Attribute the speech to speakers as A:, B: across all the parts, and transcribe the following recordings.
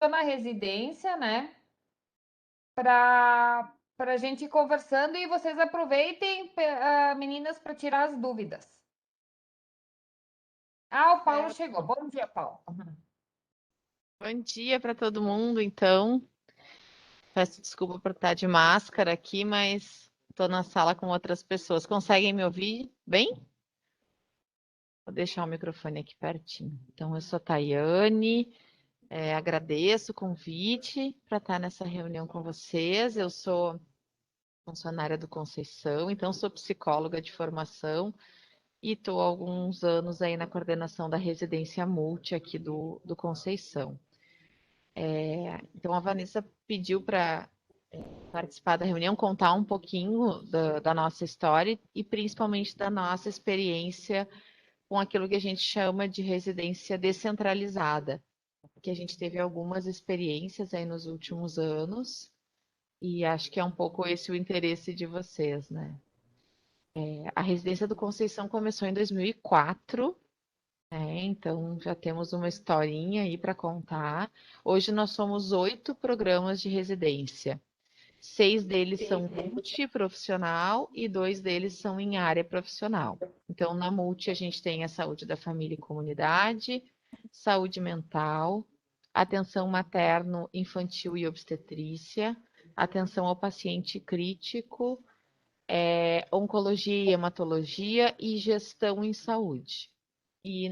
A: na residência, né? Para a gente ir conversando e vocês aproveitem, meninas, para tirar as dúvidas. Ah, o Paulo
B: Certo.
A: chegou. Bom dia, Paulo.
B: Bom dia para todo mundo, então. Peço desculpa por estar de máscara aqui, mas estou na sala com outras pessoas. Conseguem me ouvir bem? Vou deixar o microfone aqui pertinho. Então, eu sou a Tayane, agradeço o convite para estar nessa reunião com vocês. Eu sou funcionária do Conceição, então sou psicóloga de formação e estou há alguns anos aí na coordenação da residência multi aqui do Conceição. Então, a Vanessa pediu para participar da reunião, contar um pouquinho da nossa história e principalmente da nossa experiência com aquilo que a gente chama de residência descentralizada, que a gente teve algumas experiências aí nos últimos anos e acho que é um pouco esse o interesse de vocês, né? A residência do Conceição começou em 2004. Então já temos uma historinha aí para contar. Hoje nós somos 8 programas de residência. 6 deles são multiprofissional e 2 deles são em área profissional. Então, na multi, a gente tem a saúde da família e comunidade, saúde mental, atenção materno, infantil e obstetrícia, atenção ao paciente crítico, oncologia e hematologia e gestão em saúde. E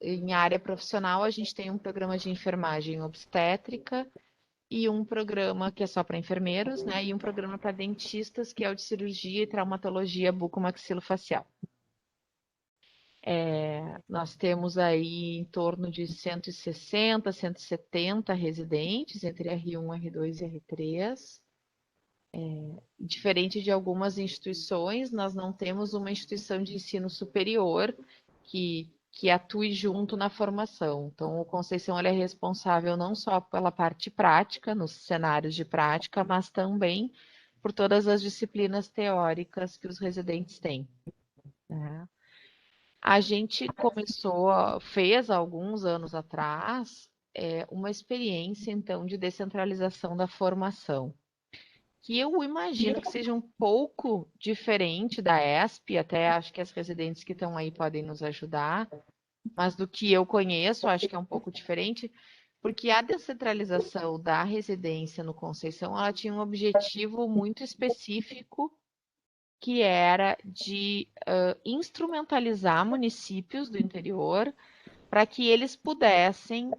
B: em área profissional, a gente tem um programa de enfermagem obstétrica e um programa que é só para enfermeiros, né? E um programa para dentistas, que é o de cirurgia e traumatologia bucomaxilofacial. Nós temos aí em torno de 160, 170 residentes entre R1, R2 e R3. Diferente de algumas instituições, nós não temos uma instituição de ensino superior que atue junto na formação. Então, o Conceição ele é responsável não só pela parte prática, nos cenários de prática, mas também por todas as disciplinas teóricas que os residentes têm, né? A gente fez alguns anos atrás, uma experiência, então, de descentralização da formação que eu imagino que seja um pouco diferente da ESP, até acho que as residentes que estão aí podem nos ajudar, mas do que eu conheço, acho que é um pouco diferente, porque a descentralização da residência no Conceição, ela tinha um objetivo muito específico, que era de instrumentalizar municípios do interior para que eles pudessem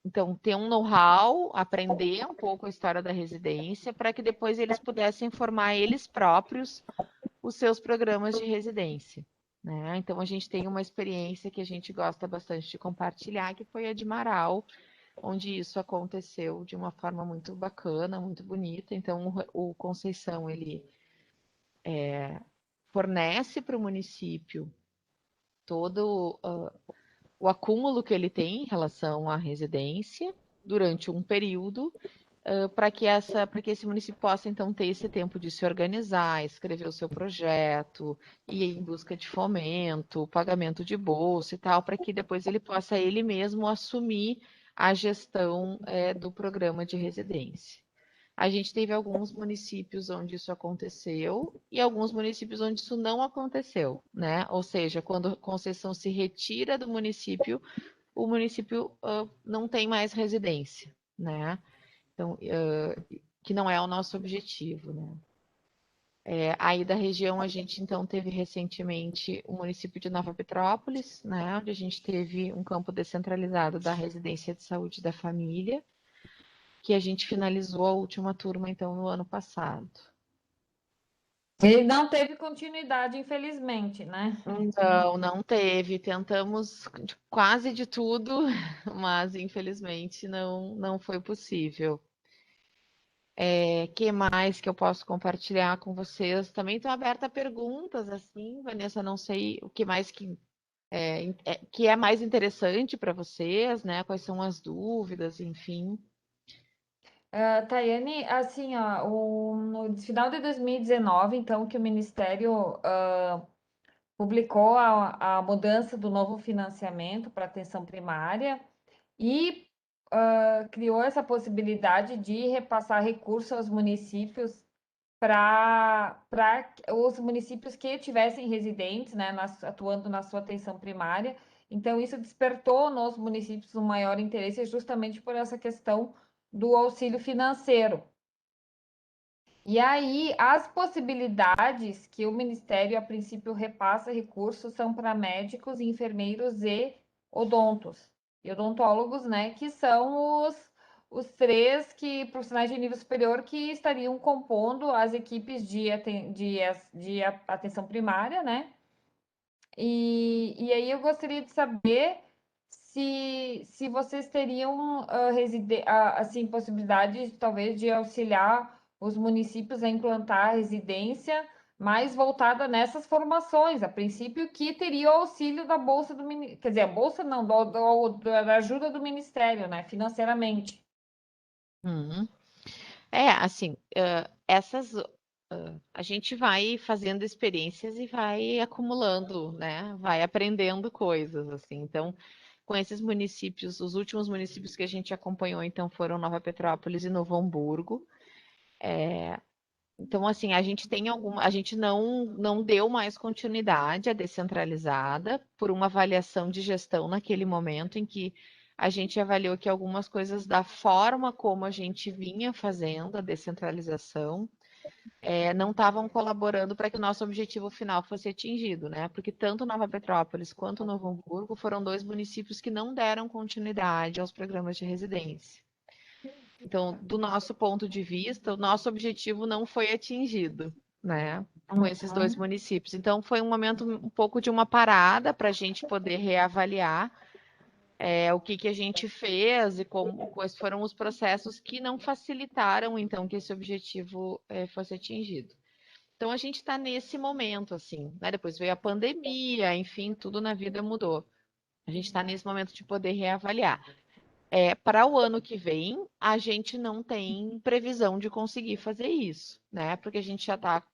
B: então, ter um know-how, aprender um pouco a história da residência, para que depois eles pudessem formar eles próprios os seus programas de residência, né? Então, a gente tem uma experiência que a gente gosta bastante de compartilhar, que foi a de Marau, onde isso aconteceu de uma forma muito bacana, muito bonita. Então, o Conceição, ele fornece para o município todo o acúmulo que ele tem em relação à residência durante um período, para que esse município possa então ter esse tempo de se organizar, escrever o seu projeto, ir em busca de fomento, pagamento de bolsa e tal, para que depois ele possa ele mesmo assumir a gestão do programa de residência. A gente teve alguns municípios onde isso aconteceu e alguns municípios onde isso não aconteceu, né? Ou seja, quando a concessão se retira do município, o município não tem mais residência, né? Então, que não é o nosso objetivo, né? Aí da região a gente então teve recentemente o município de Nova Petrópolis, né? Onde a gente teve um campo descentralizado da residência de saúde da família, que a gente finalizou a última turma então no ano passado.
A: Ele não teve continuidade, infelizmente, né?
B: Não teve. Tentamos quase de tudo, mas infelizmente não foi possível. Que mais que eu posso compartilhar com vocês? Também estou aberta a perguntas, assim, Vanessa, não sei o que mais que é mais interessante para vocês, né? Quais são as dúvidas, enfim.
A: Tayane, assim, ó, no final de 2019, então, que o Ministério publicou a mudança do novo financiamento para atenção primária e criou essa possibilidade de repassar recursos aos municípios para os municípios que tivessem residentes, né, atuando na sua atenção primária. Então, isso despertou nos municípios um maior interesse justamente por essa questão do auxílio financeiro. E aí, as possibilidades que o Ministério, a princípio, repassa recursos são para médicos, enfermeiros e odontos. E odontólogos, né, que são os três profissionais de nível superior que estariam compondo as equipes de atenção primária, né? E aí eu gostaria de saber se vocês teriam assim, possibilidade, talvez, de auxiliar os municípios a implantar a residência mais voltada nessas formações, a princípio, que teria o auxílio da Bolsa do Ministério, quer dizer, a Bolsa não, da ajuda do Ministério, né, financeiramente.
B: Uhum. É, assim, essas a gente vai fazendo experiências e vai acumulando, né? Vai aprendendo coisas, assim. Então, com esses municípios, os últimos municípios que a gente acompanhou, então, foram Nova Petrópolis e Novo Hamburgo. Então, assim, a gente não deu mais continuidade à descentralizada por uma avaliação de gestão naquele momento em que a gente avaliou que algumas coisas da forma como a gente vinha fazendo a descentralização não estavam colaborando para que o nosso objetivo final fosse atingido, né? Porque tanto Nova Petrópolis quanto Novo Hamburgo foram dois municípios que não deram continuidade aos programas de residência. Então, do nosso ponto de vista, o nosso objetivo não foi atingido, né? Com esses dois
A: Uhum.
B: municípios. Então, foi um momento um pouco de uma parada para a gente poder reavaliar o que a gente fez e quais foram os processos que não facilitaram, então, que esse objetivo fosse atingido. Então, a gente está nesse momento, assim, né? Depois veio a pandemia, enfim, tudo na vida mudou. A gente está nesse momento de poder reavaliar. Para o ano que vem, a gente não tem previsão de conseguir fazer isso, né? Porque a gente já está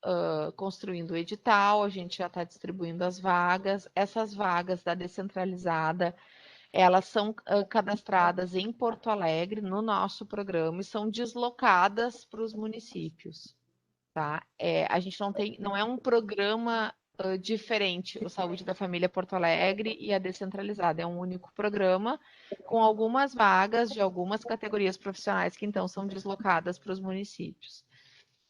B: construindo o edital, a gente já está distribuindo as vagas. Essas vagas da descentralizada, elas são cadastradas em Porto Alegre, no nosso programa, e são deslocadas para os municípios, tá? A gente não é um programa diferente, o Saúde da Família Porto Alegre e a descentralizada. É um único programa com algumas vagas de algumas categorias profissionais que então são deslocadas para os municípios.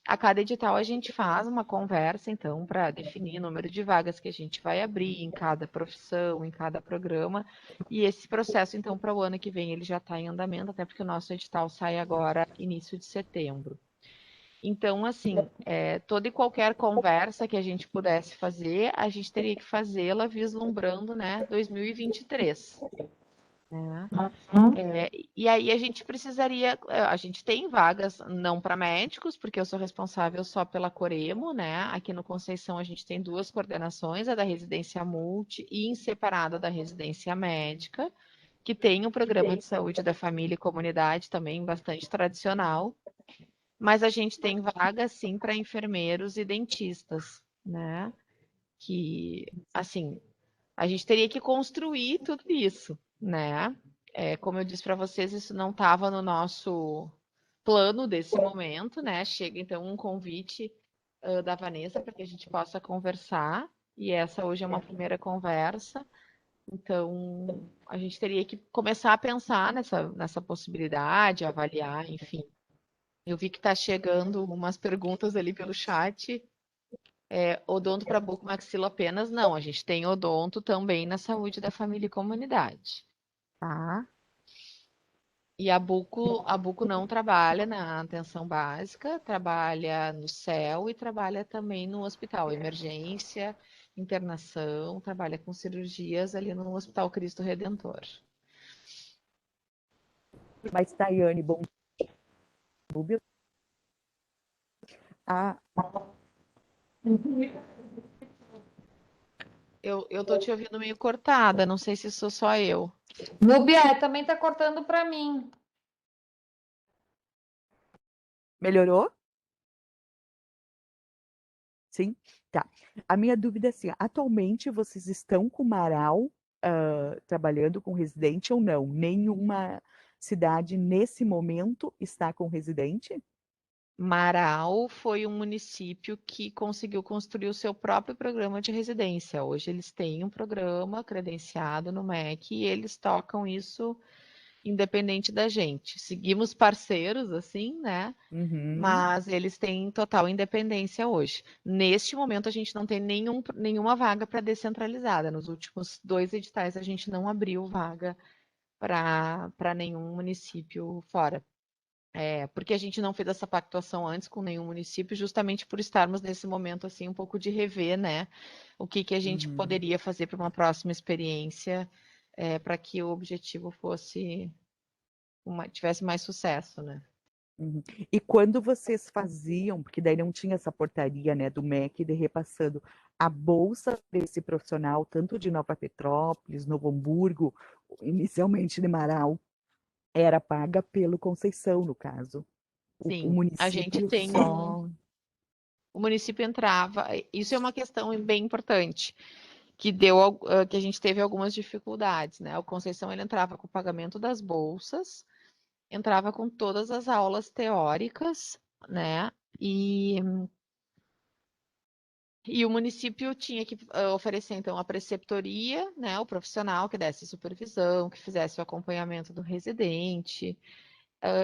B: A cada edital a gente faz uma conversa, então, para definir o número de vagas que a gente vai abrir em cada profissão, em cada programa. E esse processo, então, para o ano que vem, ele já está em andamento, até porque o nosso edital sai agora, início de setembro. Então, assim, toda e qualquer conversa que a gente pudesse fazer, a gente teria que fazê-la vislumbrando, né, 2023. Né? E aí a gente precisaria, a gente tem vagas não para médicos, porque eu sou responsável só pela Coremo, né? Aqui no Conceição a gente tem duas coordenações, a da residência multi e em separada da residência médica, que tem um programa de saúde da família e comunidade também bastante tradicional. Mas a gente tem vaga, sim, para enfermeiros e dentistas, né? Que, assim, a gente teria que construir tudo isso, né? Como eu disse para vocês, isso não estava no nosso plano desse momento, né? Chega então um convite da Vanessa para que a gente possa conversar, e essa hoje é uma primeira conversa. Então, a gente teria que começar a pensar nessa possibilidade, avaliar, enfim. Eu vi que está chegando umas perguntas ali pelo chat. Odonto para buco maxilo apenas? Não, a gente tem odonto também na saúde da família e comunidade, tá? E a buco não trabalha na atenção básica, trabalha no CEL e trabalha também no hospital, emergência, internação, trabalha com cirurgias ali no Hospital Cristo Redentor.
C: Mas, Tayane, bom dia.
B: Eu tô te ouvindo meio cortada, não sei se sou só eu.
A: Nubia, também está cortando para mim.
C: Melhorou? Sim? Tá. A minha dúvida é assim, atualmente vocês estão com o Marau trabalhando com residente ou não? Nenhuma cidade, nesse momento, está com residente?
B: Marau foi um município que conseguiu construir o seu próprio programa de residência. Hoje eles têm um programa credenciado no MEC e eles tocam isso independente da gente. Seguimos parceiros, assim, né?
C: Uhum.
B: Mas eles têm total independência hoje. Neste momento, a gente não tem nenhuma vaga para descentralizada. Nos últimos 2 editais, a gente não abriu vaga para nenhum município fora. Porque a gente não fez essa pactuação antes com nenhum município, justamente por estarmos nesse momento assim um pouco de rever, né, o que a gente
C: Uhum.
B: poderia fazer para uma próxima experiência, para que o objetivo tivesse mais sucesso, né?
C: Uhum. E quando vocês faziam, porque daí não tinha essa portaria, né, do MEC de repassando a bolsa desse profissional, tanto de Nova Petrópolis, Novo Hamburgo, inicialmente de Marau, era paga pelo Conceição, no caso. O
B: Sim, a gente
C: município
B: tem
C: só.
B: o município entrava, isso é uma questão bem importante, que a gente teve algumas dificuldades, né? O Conceição ele entrava com o pagamento das bolsas, entrava com todas as aulas teóricas, né? E o município tinha que oferecer, então, a preceptoria, né, o profissional que desse supervisão, que fizesse o acompanhamento do residente,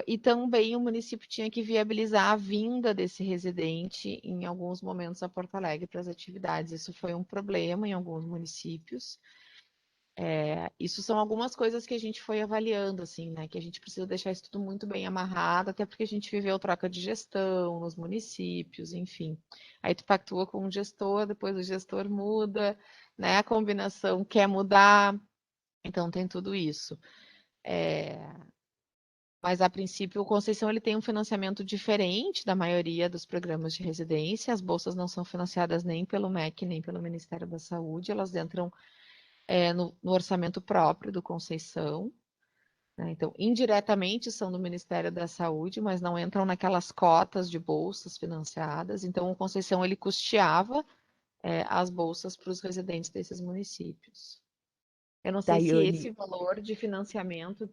B: e também o município tinha que viabilizar a vinda desse residente em alguns momentos a Porto Alegre para as atividades. Isso foi um problema em alguns municípios. Isso são algumas coisas que a gente foi avaliando, assim, né? Que a gente precisa deixar isso tudo muito bem amarrado, até porque a gente viveu troca de gestão nos municípios, enfim. Aí tu pactua com um gestor, depois o gestor muda, né? A combinação quer mudar, então tem tudo isso. Mas a princípio o Conceição ele tem um financiamento diferente da maioria dos programas de residência. As bolsas não são financiadas nem pelo MEC nem pelo Ministério da Saúde, elas entram no orçamento próprio do Conceição, né? Então, indiretamente são do Ministério da Saúde, mas não entram naquelas cotas de bolsas financiadas. Então, o Conceição ele custeava as bolsas para os residentes desses municípios. Eu não sei se
C: Daiane,
B: esse valor de financiamento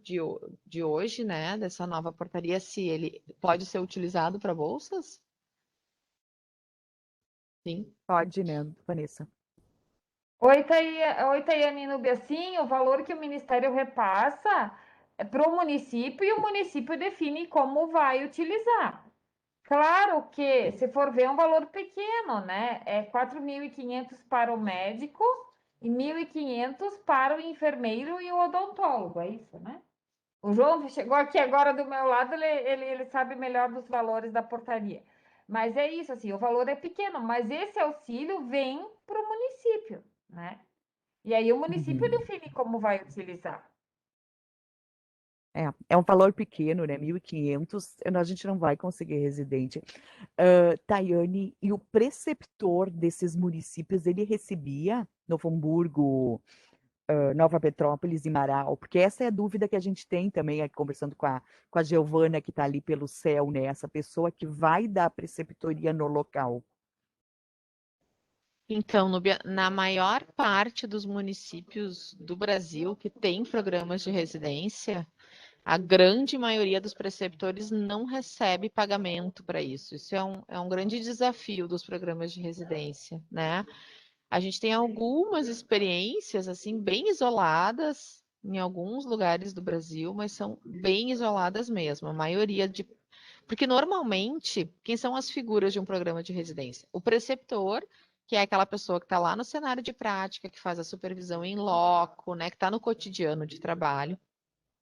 B: de hoje, né, dessa nova portaria, se ele pode ser utilizado para bolsas? Sim.
C: pode, né, Vanessa?
A: Oi, Tayane Nubia. Sim, o valor que o Ministério repassa é para o município e o município define como vai utilizar. Claro que, se for ver, é um valor pequeno, né? É 4.500 para o médico e 1.500 para o enfermeiro e o odontólogo, é isso, né? O João chegou aqui agora do meu lado, ele sabe melhor dos valores da portaria. Mas é isso, assim, o valor é pequeno, mas esse auxílio vem para o município, né? E aí o município
C: Uhum.
A: define como vai utilizar.
C: É um valor pequeno, né? 1.500, a gente não vai conseguir residente. Tayane, e o preceptor desses municípios, ele recebia Novo Hamburgo, Nova Petrópolis e Marau? Porque essa é a dúvida que a gente tem também, conversando com a Giovana, que está ali pelo céu, né? Essa pessoa que vai dar preceptoria no local.
B: Então, Núbia, na maior parte dos municípios do Brasil que tem programas de residência, a grande maioria dos preceptores não recebe pagamento para isso. Isso é um grande desafio dos programas de residência, né? A gente tem algumas experiências, assim, bem isoladas em alguns lugares do Brasil, mas são bem isoladas mesmo. A maioria de. Porque normalmente, quem são as figuras de um programa de residência? O preceptor, que é aquela pessoa que está lá no cenário de prática, que faz a supervisão em loco, né, que está no cotidiano de trabalho.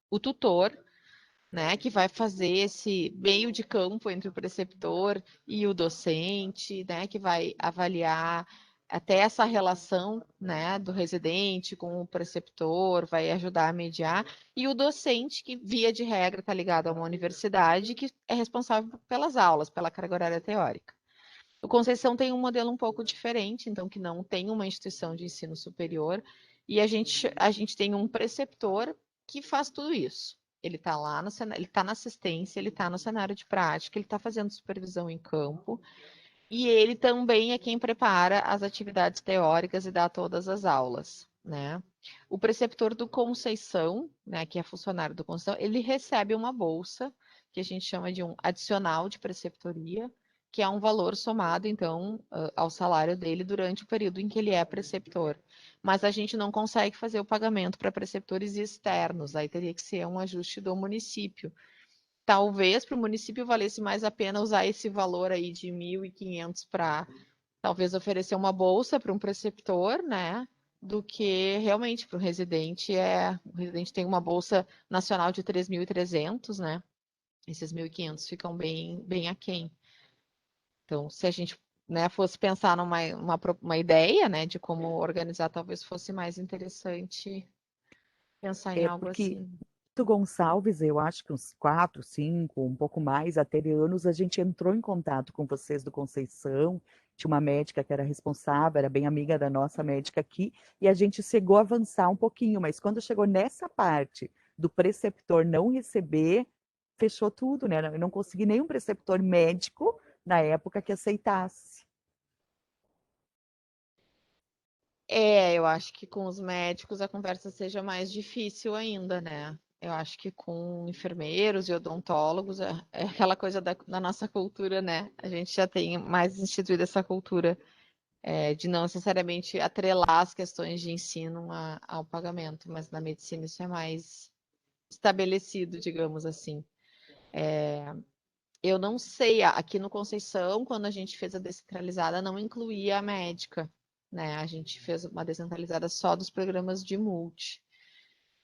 B: O tutor, né, que vai fazer esse meio de campo entre o preceptor e o docente, né, que vai avaliar até essa relação, né, do residente com o preceptor, vai ajudar a mediar, e o docente, que via de regra está ligado a uma universidade, que é responsável pelas aulas, pela carga horária teórica. O Conceição tem um modelo um pouco diferente, então, que não tem uma instituição de ensino superior, e a gente tem um preceptor que faz tudo isso. Ele está lá no cenário, ele está na assistência, ele está no cenário de prática, ele está fazendo supervisão em campo, e ele também é quem prepara as atividades teóricas e dá todas as aulas, né? O preceptor do Conceição, né, que é funcionário do Conceição, ele recebe uma bolsa, que a gente chama de um adicional de preceptoria, que é um valor somado, então, ao salário dele durante o período em que ele é preceptor. Mas a gente não consegue fazer o pagamento para preceptores externos, aí teria que ser um ajuste do município. Talvez para o município valesse mais a pena usar esse valor aí de 1.500 para talvez oferecer uma bolsa para um preceptor, né? Do que realmente para o residente o residente tem uma bolsa nacional de 3.300, né? Esses 1.500 ficam bem aquém. Então, se a gente, né, fosse pensar uma ideia, né, de como organizar, talvez fosse mais interessante pensar em
C: É
B: algo
C: porque
B: assim.
C: Gonçalves, eu acho que uns 4, 5, um pouco mais, até de anos, a gente entrou em contato com vocês do Conceição, tinha uma médica que era responsável, era bem amiga da nossa médica aqui, e a gente chegou a avançar um pouquinho, mas quando chegou nessa parte do preceptor não receber, fechou tudo, né? Eu não consegui nenhum preceptor médico na época que aceitasse.
B: Eu acho que com os médicos a conversa seja mais difícil ainda, né? Eu acho que com enfermeiros e odontólogos é aquela coisa da nossa cultura, né? A gente já tem mais instituído essa cultura de não necessariamente atrelar as questões de ensino ao pagamento, mas na medicina isso é mais estabelecido, digamos assim. Eu não sei, aqui no Conceição, quando a gente fez a descentralizada, não incluía a médica, né? A gente fez uma descentralizada só dos programas de multi.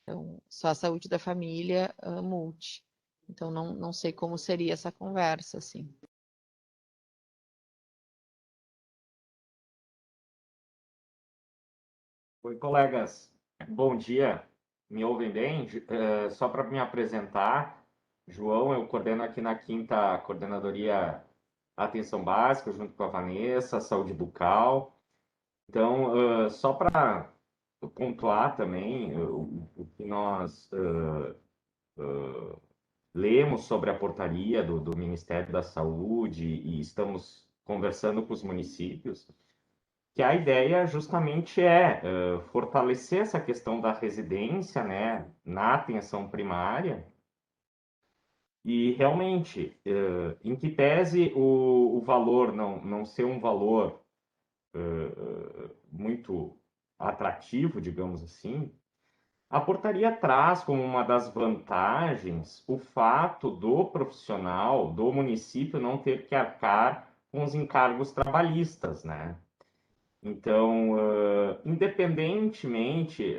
B: Então, só a saúde da família, multi. Então, não sei como seria essa conversa, assim.
D: Oi, colegas. Bom dia. Me ouvem bem? Só para me apresentar, João, eu coordeno aqui na quinta Coordenadoria Atenção Básica, junto com a Vanessa, Saúde Bucal. Então, só para pontuar também o que nós lemos sobre a portaria do Ministério da Saúde e estamos conversando com os municípios, que a ideia justamente é fortalecer essa questão da residência, né, na atenção primária e realmente, em que pese o valor não ser um valor muito atrativo, digamos assim, a portaria traz como uma das vantagens o fato do profissional, do município, não ter que arcar com os encargos trabalhistas, né? Então, independentemente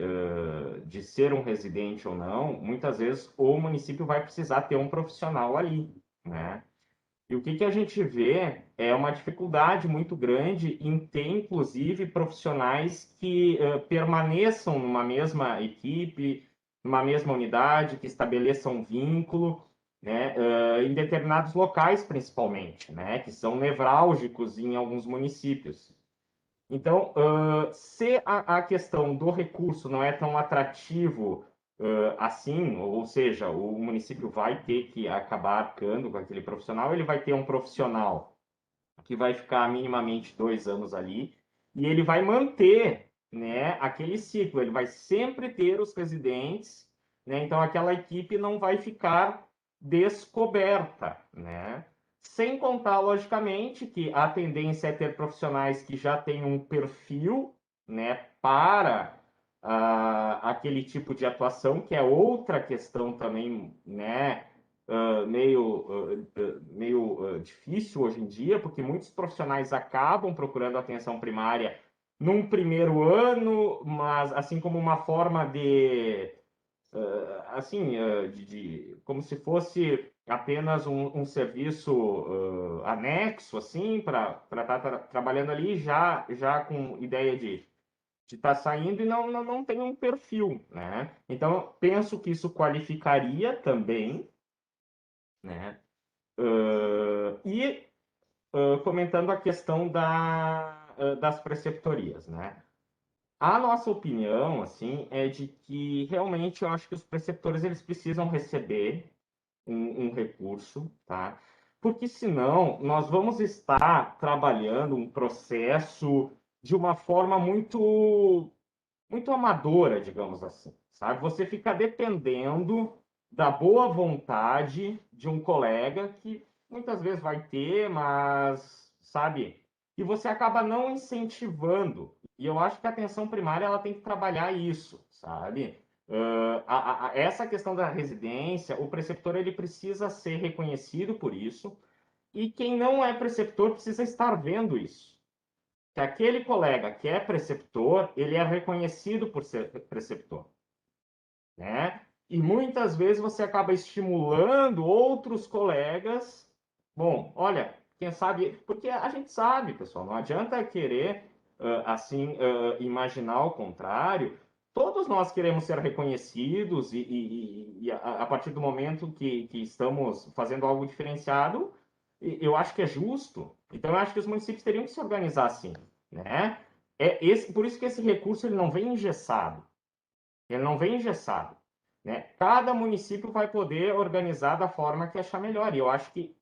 D: de ser um residente ou não, muitas vezes o município vai precisar ter um profissional ali, né? E o que a gente vê é uma dificuldade muito grande em ter, inclusive, profissionais que permaneçam numa mesma equipe, numa mesma unidade, que estabeleçam um vínculo, né? Em determinados locais, principalmente, né? Que são nevrálgicos em alguns municípios. Então, se a questão do recurso não é tão atrativo assim, ou seja, o município vai ter que acabar arcando com aquele profissional, ele vai ter um profissional que vai ficar minimamente 2 anos ali, e ele vai manter, né, aquele ciclo, ele vai sempre ter os residentes, né, então aquela equipe não vai ficar descoberta, né? Sem contar, logicamente, que a tendência é ter profissionais que já têm um perfil, né, para aquele tipo de atuação, que é outra questão também, né, meio difícil hoje em dia, porque muitos profissionais acabam procurando atenção primária num primeiro ano, mas assim como uma forma de assim, como se fosse apenas um serviço anexo, assim, para estar trabalhando ali, já com ideia de estar saindo e não tem um perfil, né? Então, penso que isso qualificaria também, né? Comentando a questão das preceptorias, né? A nossa opinião, assim, é de que realmente eu acho que os preceptores eles precisam receber um recurso, tá? Porque senão nós vamos estar trabalhando um processo de uma forma muito amadora, digamos assim, sabe? Você fica dependendo da boa vontade de um colega que muitas vezes vai ter, mas, sabe? E você acaba não incentivando. E eu acho que a atenção primária ela tem que trabalhar isso, sabe? Essa questão da residência, o preceptor ele precisa ser reconhecido por isso, e quem não é preceptor precisa estar vendo isso. Que aquele colega que é preceptor, ele é reconhecido por ser preceptor, né? E muitas vezes você acaba estimulando outros colegas. Bom, olha, quem sabe, porque a gente sabe, pessoal, não adianta querer assim imaginar o contrário. Todos nós queremos ser reconhecidos e a partir do momento que estamos fazendo algo diferenciado, eu acho que é justo. Então, eu acho que os municípios teriam que se organizar assim, né? Por isso que esse recurso ele não vem engessado. Ele não vem engessado, né? Cada município vai poder organizar da forma que achar melhor. E eu acho que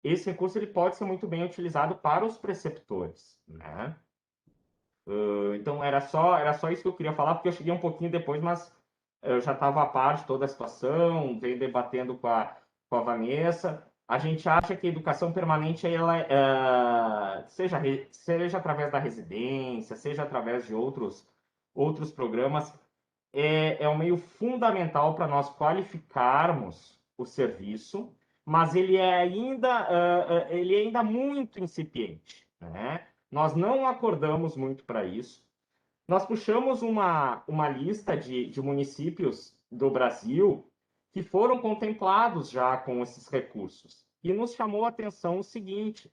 D: esse recurso ele pode ser muito bem utilizado para os preceptores, né? Então era só isso que eu queria falar, porque eu cheguei um pouquinho depois, mas eu já estava a par de toda a situação, veio debatendo com a Vanessa. A gente acha que a educação permanente ela seja através da residência, seja através de outros programas, é um meio fundamental para nós qualificarmos o serviço, mas ele é ainda muito incipiente, né? Nós não acordamos muito para isso. Nós puxamos uma lista de municípios do Brasil que foram contemplados já com esses recursos. E nos chamou a atenção o seguinte: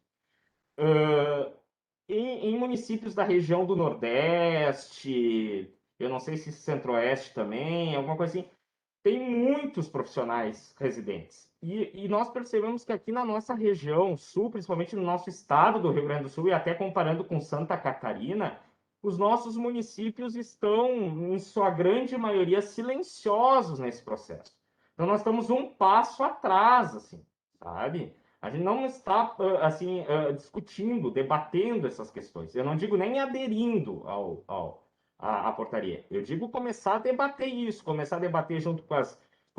D: em municípios da região do Nordeste, eu não sei se Centro-Oeste também, alguma coisa assim, tem muitos profissionais residentes. E nós percebemos que aqui na nossa região sul, principalmente no nosso estado do Rio Grande do Sul, e até comparando com Santa Catarina, os nossos municípios estão, em sua grande maioria, silenciosos nesse processo. Então, nós estamos um passo atrás, assim, sabe? A gente não está, assim, discutindo, debatendo essas questões. Eu não digo nem aderindo à portaria. Eu digo começar a debater isso, começar a debater junto com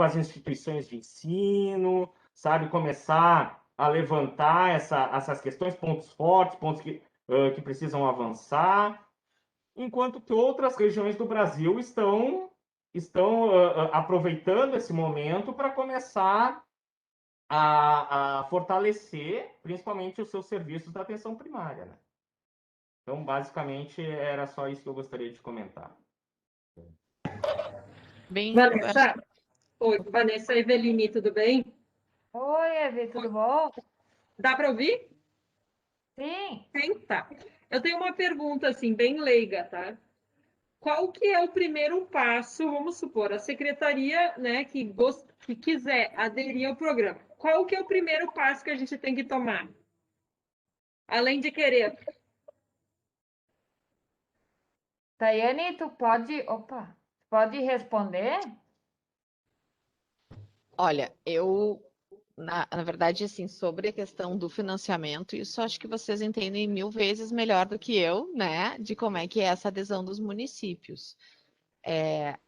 D: as instituições de ensino, sabe? Começar a levantar essas questões, pontos fortes, pontos que precisam avançar, enquanto que outras regiões do Brasil estão aproveitando esse momento para começar a fortalecer, principalmente, os seus serviços da atenção primária, né? Então, basicamente, era só isso que eu gostaria de comentar.
B: Bem,
E: Vanessa, oi, Vanessa Eveline, tudo bem?
A: Oi, Evi, tudo bom?
E: Dá para ouvir?
A: Sim.
E: Sim, tá. Eu tenho uma pergunta assim, bem leiga, tá? Qual que é o primeiro passo, vamos supor, a secretaria, né, que quiser aderir ao programa, qual que é o primeiro passo que a gente tem que tomar? Além de querer.
A: Tayane, pode responder?
B: olha, na verdade, assim, sobre a questão do financiamento, isso acho que vocês entendem 1000 vezes melhor do que eu, né, de como é que é essa adesão dos municípios.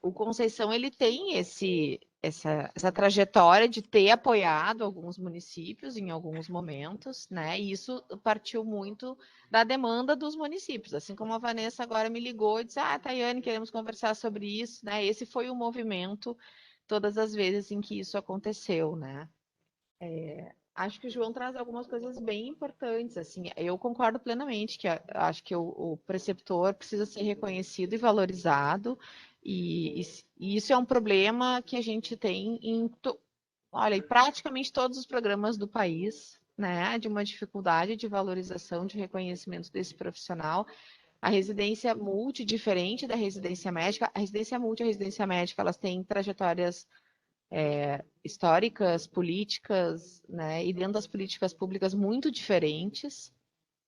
B: O Conceição, ele tem essa trajetória de ter apoiado alguns municípios em alguns momentos, né, e isso partiu muito da demanda dos municípios, assim como a Vanessa agora me ligou e disse, Tayane, queremos conversar sobre isso, né, esse foi o movimento todas as vezes em que isso aconteceu, né. Acho que o João traz algumas coisas bem importantes, assim, eu concordo plenamente que acho que o preceptor precisa ser reconhecido e valorizado, e isso é um problema que a gente tem olha, em praticamente todos os programas do país, né, de uma dificuldade de valorização, de reconhecimento desse profissional. A residência multi, diferente da residência médica, a residência multi e a residência médica, elas têm trajetórias históricas, políticas, né, e dentro das políticas públicas muito diferentes,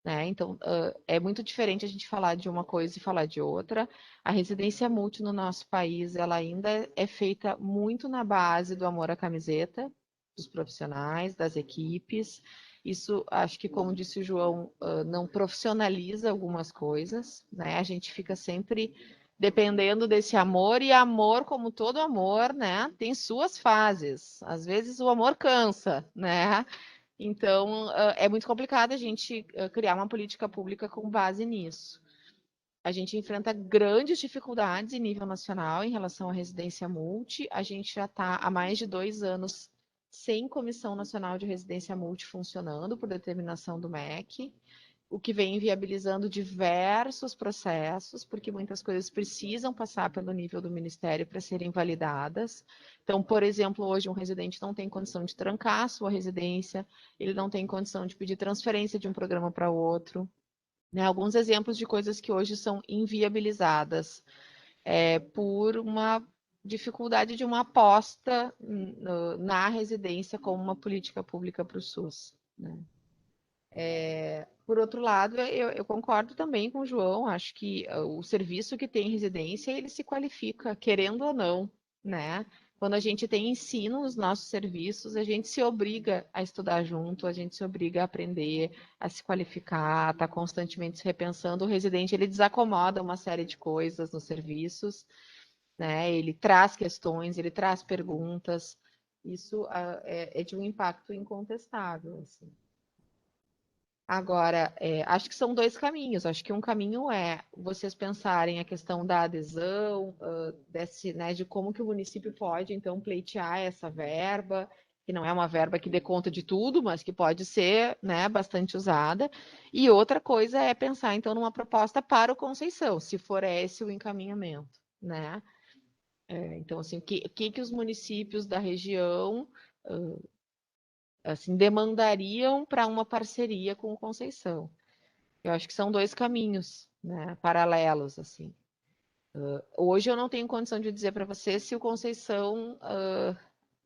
B: né, então é muito diferente a gente falar de uma coisa e falar de outra. A residência multi no nosso país, ela ainda é feita muito na base do amor à camiseta, dos profissionais, das equipes. Isso, acho que, como disse o João, não profissionaliza algumas coisas, né, a gente fica sempre dependendo desse amor, e amor, como todo amor, né, tem suas fases. Às vezes o amor cansa, né? Então, é muito complicado a gente criar uma política pública com base nisso. A gente enfrenta grandes dificuldades em nível nacional em relação à residência multi. A gente já está há mais de 2 anos sem Comissão Nacional de Residência Multi funcionando por determinação do MEC, o que vem inviabilizando diversos processos, porque muitas coisas precisam passar pelo nível do Ministério para serem validadas. Então, por exemplo, hoje um residente não tem condição de trancar a sua residência, ele não tem condição de pedir transferência de um programa para outro. Né? Alguns exemplos de coisas que hoje são inviabilizadas por uma dificuldade de uma aposta na residência como uma política pública para o SUS. Né? Por outro lado, eu concordo também com o João, acho que o serviço que tem residência, ele se qualifica, querendo ou não, né? Quando a gente tem ensino nos nossos serviços, a gente se obriga a estudar junto, a gente se obriga a aprender, a se qualificar, a estar constantemente se repensando. O residente, ele desacomoda uma série de coisas nos serviços, né? Ele traz questões, ele traz perguntas. Isso é de um impacto incontestável, assim. Agora, acho que são 2 caminhos. Acho que um caminho é vocês pensarem a questão da adesão, né, de como que o município pode, então, pleitear essa verba, que não é uma verba que dê conta de tudo, mas que pode ser, né, bastante usada. E outra coisa é pensar, então, numa proposta para o Conceição, se for esse o encaminhamento, né? Então, assim, o que os municípios da região assim, demandariam para uma parceria com o Conceição. Eu acho que são 2 caminhos, né, paralelos, assim. Hoje eu não tenho condição de dizer para você se o Conceição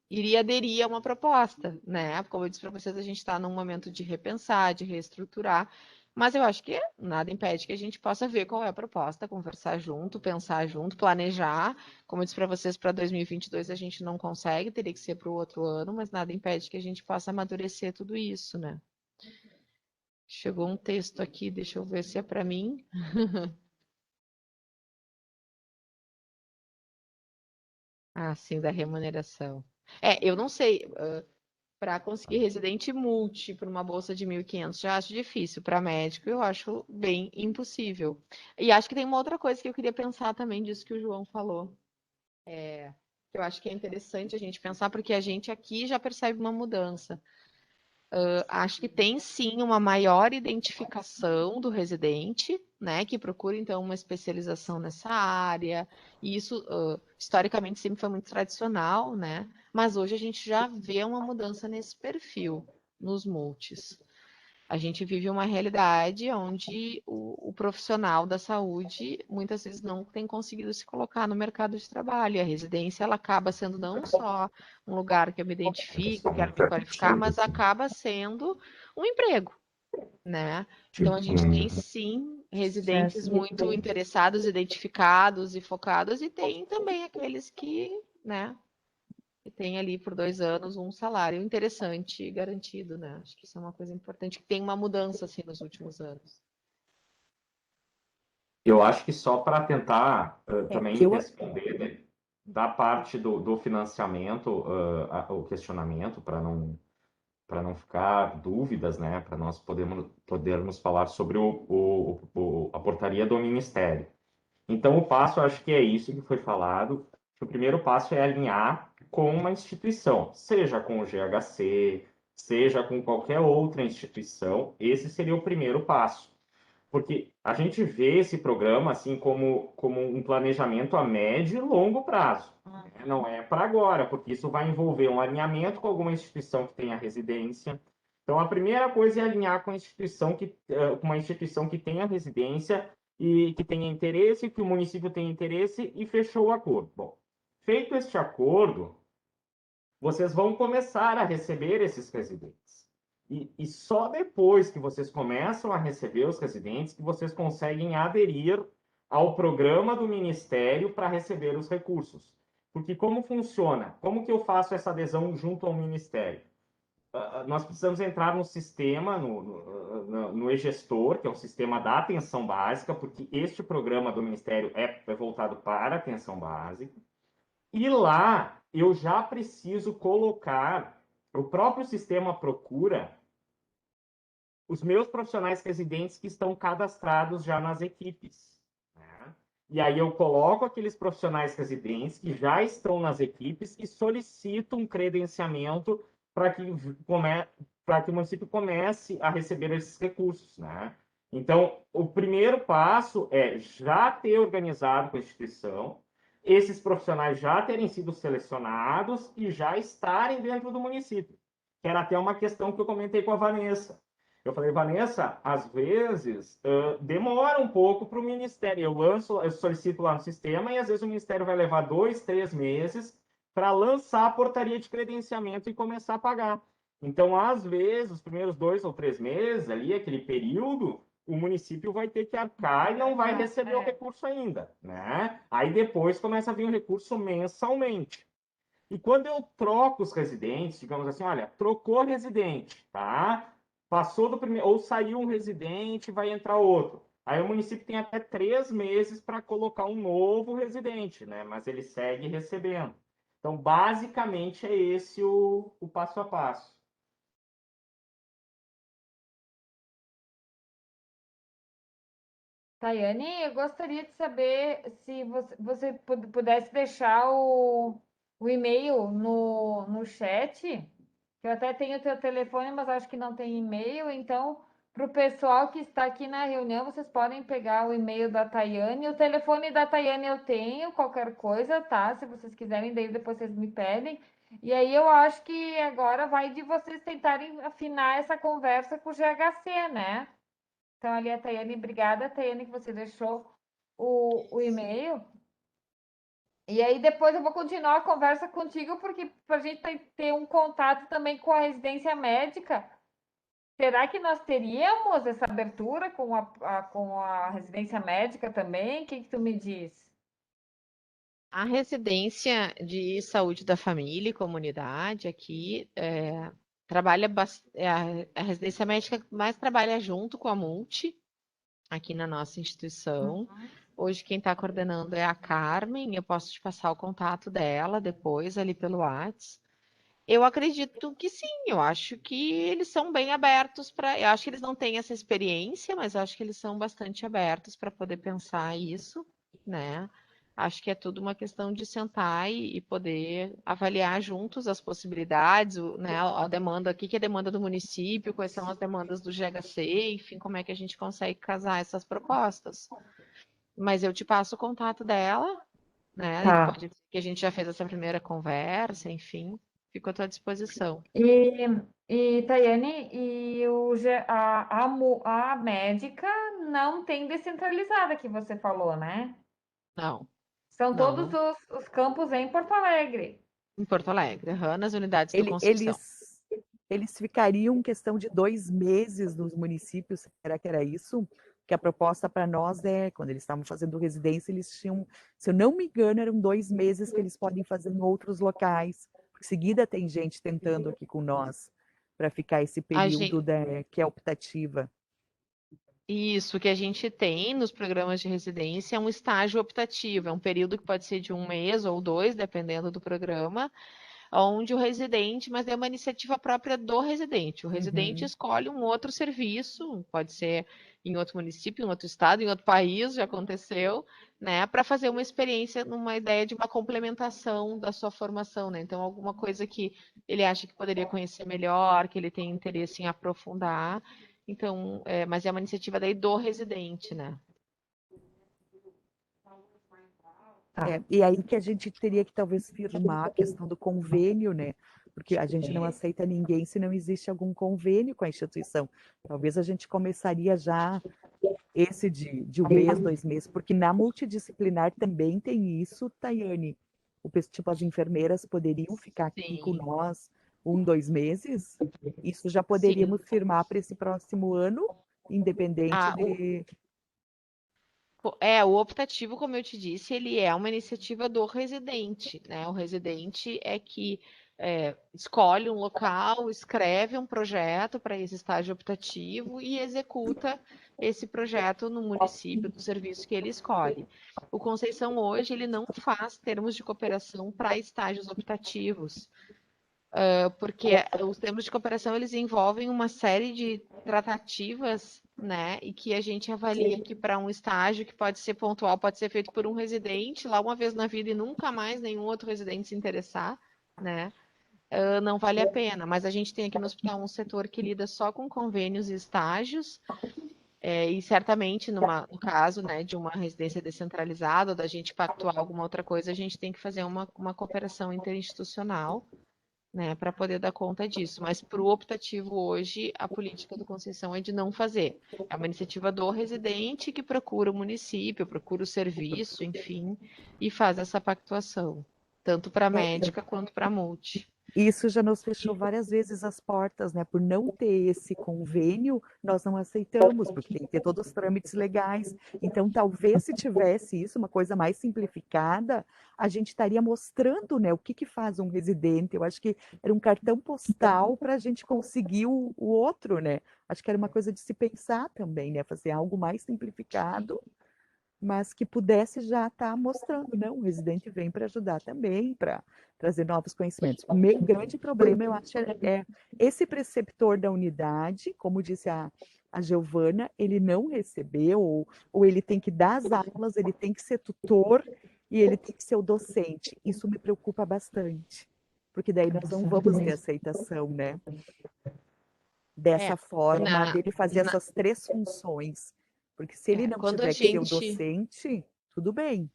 B: iria aderir a uma proposta, né? Como eu disse para vocês, a gente está num momento de repensar, de reestruturar, mas eu acho que nada impede que a gente possa ver qual é a proposta, conversar junto, pensar junto, planejar. Como eu disse para vocês, para 2022 a gente não consegue, teria que ser para o outro ano, mas nada impede que a gente possa amadurecer tudo isso, né? Chegou um texto aqui, deixa eu ver se é para mim. Ah, sim, da remuneração. Eu não sei, para conseguir residente multi por uma bolsa de 1.500 já acho difícil. Para médico eu acho bem impossível. E acho que tem uma outra coisa que eu queria pensar também disso que o João falou. Que eu acho que é interessante a gente pensar, porque a gente aqui já percebe uma mudança. Acho que tem sim uma maior identificação do residente, né, que procura então uma especialização nessa área, e isso historicamente sempre foi muito tradicional, né, mas hoje a gente já vê uma mudança nesse perfil nos multis. A gente vive uma realidade onde o profissional da saúde muitas vezes não tem conseguido se colocar no mercado de trabalho. E a residência ela acaba sendo não só um lugar que eu me identifico, quero me qualificar, mas acaba sendo um emprego, né? Então a gente tem sim residentes muito interessados, identificados e focados, e tem também aqueles que, né, que tem ali por 2 anos um salário interessante e garantido, né? Acho que isso é uma coisa importante, que tem uma mudança assim nos últimos anos.
D: Eu acho que só para tentar também
C: que eu-
D: responder, né, da parte do financiamento, o questionamento, para não ficar dúvidas, né, para nós podermos falar sobre a portaria do Ministério. Então, o passo, acho que é isso que foi falado. O primeiro passo é alinhar com uma instituição, seja com o GHC, seja com qualquer outra instituição. Esse seria o primeiro passo. Porque a gente vê esse programa assim como um planejamento a médio e longo prazo. Né? Não é para agora, porque isso vai envolver um alinhamento com alguma instituição que tenha residência. Então, a primeira coisa é alinhar com uma instituição que tenha residência e que tenha interesse, que o município tenha interesse, e fechou o acordo. Bom, feito este acordo, vocês vão começar a receber esses residentes. E só depois que vocês começam a receber os residentes que vocês conseguem aderir ao programa do Ministério para receber os recursos. Porque como funciona? Como que eu faço essa adesão junto ao Ministério? nós precisamos entrar no sistema, no e-gestor, que é o sistema da atenção básica, porque este programa do Ministério é voltado para a atenção básica. E lá eu já preciso colocar, o próprio sistema procura os meus profissionais residentes que estão cadastrados já nas equipes, né? E aí eu coloco aqueles profissionais residentes que já estão nas equipes e solicito um credenciamento para que o município comece a receber esses recursos, né? Então, o primeiro passo é já ter organizado com a instituição, esses profissionais já terem sido selecionados e já estarem dentro do município. Que era até uma questão que eu comentei com a Vanessa. Eu falei, Vanessa, às vezes demora um pouo para o Ministério. Eu solicito lá no sistema e às vezes o Ministério vai levar 2, 3 meses para lançar a portaria de credenciamento e começar a pagar. Então, às vezes, os primeiros 2 ou 3 meses, ali, aquele período, o município vai ter que arcar e não vai receber o recurso ainda, né? Aí depois começa a vir o recurso mensalmente. E quando eu troco os residentes, digamos assim, olha, trocou residente, tá? Passou do primeiro, ou saiu um residente, vai entrar outro. Aí o município tem até 3 meses para colocar um novo residente, né? Mas ele segue recebendo. Então, basicamente, é esse o passo a passo.
A: Tayane, eu gostaria de saber se você pudesse deixar o e-mail no chat. Eu até tenho o teu telefone, mas acho que não tem e-mail. Então, para o pessoal que está aqui na reunião, vocês podem pegar o e-mail da Tayane. O telefone da Tayane eu tenho, qualquer coisa, tá? Se vocês quiserem, daí depois vocês me pedem. E aí eu acho que agora vai de vocês tentarem afinar essa conversa com o GHC, né? Então, ali a Tayane, obrigada, Tayane, que você deixou o e-mail. E aí depois eu vou continuar a conversa contigo, porque para a gente ter um contato também com a residência médica, será que nós teríamos essa abertura com a residência médica também? O que tu me diz?
B: A residência de saúde da família e comunidade aqui trabalha a residência médica que mais trabalha junto com a Multi aqui na nossa instituição. Hoje quem está coordenando é a Carmen, eu posso te passar o contato dela depois ali pelo WhatsApp. Eu acredito que sim, eu acho que eles são bem abertos para. Eu acho que eles não têm essa experiência, mas eu acho que eles são bastante abertos para poder pensar isso, né? Acho que é tudo uma questão de sentar e poder avaliar juntos as possibilidades, né? A demanda, o que é a demanda do município, quais são as demandas do GHC, enfim, como é que a gente consegue casar essas propostas. Mas eu te passo o contato dela, né?
A: Tá.
B: Pode ser que a gente já fez essa primeira conversa, enfim, fico à tua disposição.
A: Tayane, a médica não tem descentralizada que você falou, né?
B: Não,
A: São
B: não,
A: todos
B: não.
A: os campos em Porto Alegre.
B: Em Porto Alegre, nas unidades do Constituição.
C: Eles ficariam questão de 2 meses nos municípios, será que era isso? Que a proposta para nós quando eles estavam fazendo residência, eles tinham, se eu não me engano, eram 2 meses que eles podem fazer em outros locais. Em seguida tem gente tentando aqui com nós para ficar esse período que é optativa.
B: Isso que a gente tem nos programas de residência é um estágio optativo, é um período que pode ser de 1 mês ou 2, dependendo do programa, onde o residente, mas é uma iniciativa própria do residente. O residente escolhe um outro serviço, pode ser em outro município, em outro estado, em outro país, já aconteceu, né, para fazer uma experiência numa ideia de uma complementação da sua formação, né? Então, alguma coisa que ele acha que poderia conhecer melhor, que ele tem interesse em aprofundar. Então, mas é uma iniciativa daí do residente, né?
C: E aí que a gente teria que talvez firmar a questão do convênio, né? Porque a gente não aceita ninguém se não existe algum convênio com a instituição. Talvez a gente começaria já esse de 1 mês, 2 meses, porque na multidisciplinar também tem isso, Tayane. Tipo, as enfermeiras poderiam ficar aqui com nós 1, 2 meses? Isso já poderíamos firmar para esse próximo ano, independente de...
B: O optativo, como eu te disse, ele é uma iniciativa do residente, né? O residente é que escolhe um local, escreve um projeto para esse estágio optativo e executa esse projeto no município do serviço que ele escolhe. O Conceição hoje ele não faz termos de cooperação para estágios optativos, porque os termos de cooperação eles envolvem uma série de tratativas, né, e que a gente avalia que para um estágio que pode ser pontual, pode ser feito por um residente lá uma vez na vida e nunca mais nenhum outro residente se interessar, né, não vale a pena. Mas a gente tem aqui no hospital um setor que lida só com convênios e estágios, e certamente no caso, né, de uma residência descentralizada, ou da gente pactuar alguma outra coisa, a gente tem que fazer uma cooperação interinstitucional, né, para poder dar conta disso. Mas para o optativo hoje, a política do Conceição é de não fazer. É uma iniciativa do residente que procura o município, procura o serviço, enfim, e faz essa pactuação, tanto para a médica quanto para a multi.
C: Isso já nos fechou várias vezes as portas, né? Por não ter esse convênio, nós não aceitamos, porque tem que ter todos os trâmites legais. Então, talvez se tivesse isso, uma coisa mais simplificada, a gente estaria mostrando, né, o que faz um residente. Eu acho que era um cartão postal para a gente conseguir o outro, né? Acho que era uma coisa de se pensar também, né? Fazer algo mais simplificado, mas que pudesse já estar mostrando, não, o residente vem para ajudar também, para trazer novos conhecimentos. O meu grande problema, eu acho, é esse preceptor da unidade, como disse a Giovana, ele não recebeu, ou ele tem que dar as aulas, ele tem que ser tutor e ele tem que ser o docente. Isso me preocupa bastante, porque daí nós não vamos ter aceitação, né? Dessa forma, dele fazer essas 3 funções. Porque se ele não tiver que ser o docente, tudo bem.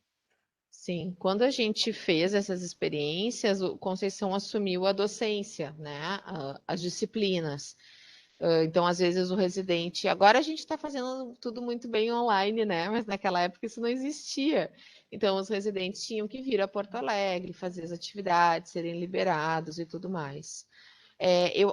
B: Sim, quando a gente fez essas experiências, o Conceição assumiu a docência, né? As disciplinas. Então, às vezes, o residente. Agora a gente está fazendo tudo muito bem online, né? Mas naquela época isso não existia. Então, os residentes tinham que vir a Porto Alegre, fazer as atividades, serem liberados e tudo mais.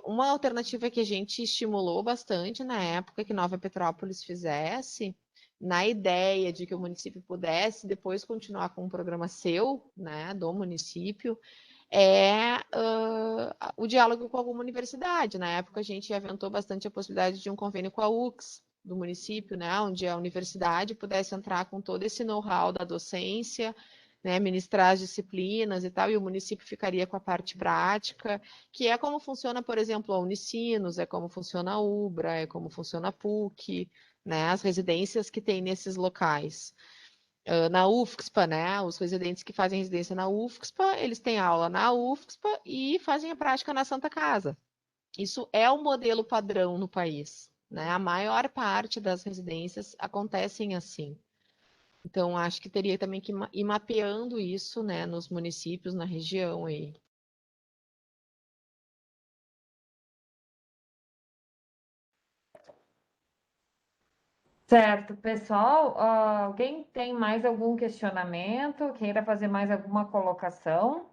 B: Uma alternativa que a gente estimulou bastante na época que Nova Petrópolis fizesse, na ideia de que o município pudesse depois continuar com um programa seu, né, do município, o diálogo com alguma universidade. Na época a gente aventou bastante a possibilidade de um convênio com a UX do município, né, onde a universidade pudesse entrar com todo esse know-how da docência, né, ministrar as disciplinas e tal, e o município ficaria com a parte prática, que é como funciona, por exemplo, a Unicinos, é como funciona a UBRA, é como funciona a PUC, né, as residências que tem nesses locais. Na UFSPA, né, os residentes que fazem residência na UFSPA, eles têm aula na UFSPA e fazem a prática na Santa Casa. Isso é o modelo padrão no país, né? A maior parte das residências acontecem assim. Então, acho que teria também que ir mapeando isso, né, nos municípios, na região aí.
A: Certo, pessoal. Alguém tem mais algum questionamento? Queira fazer mais alguma colocação?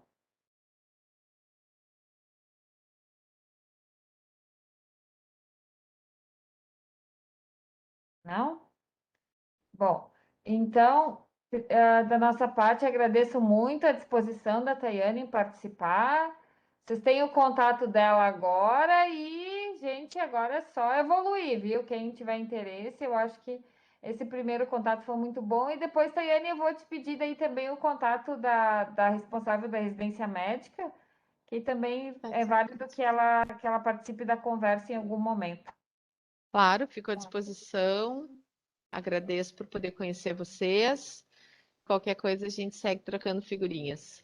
A: Não? Bom, então, da nossa parte, agradeço muito a disposição da Tayane em participar. Vocês têm o contato dela agora e, gente, agora é só evoluir, viu? Quem tiver interesse, eu acho que esse primeiro contato foi muito bom. E depois, Tayane, eu vou te pedir daí também o contato da responsável da residência médica, que também é válido que ela participe da conversa em algum momento.
B: Claro, fico à disposição. Agradeço por poder conhecer vocês. Qualquer coisa a gente segue trocando figurinhas.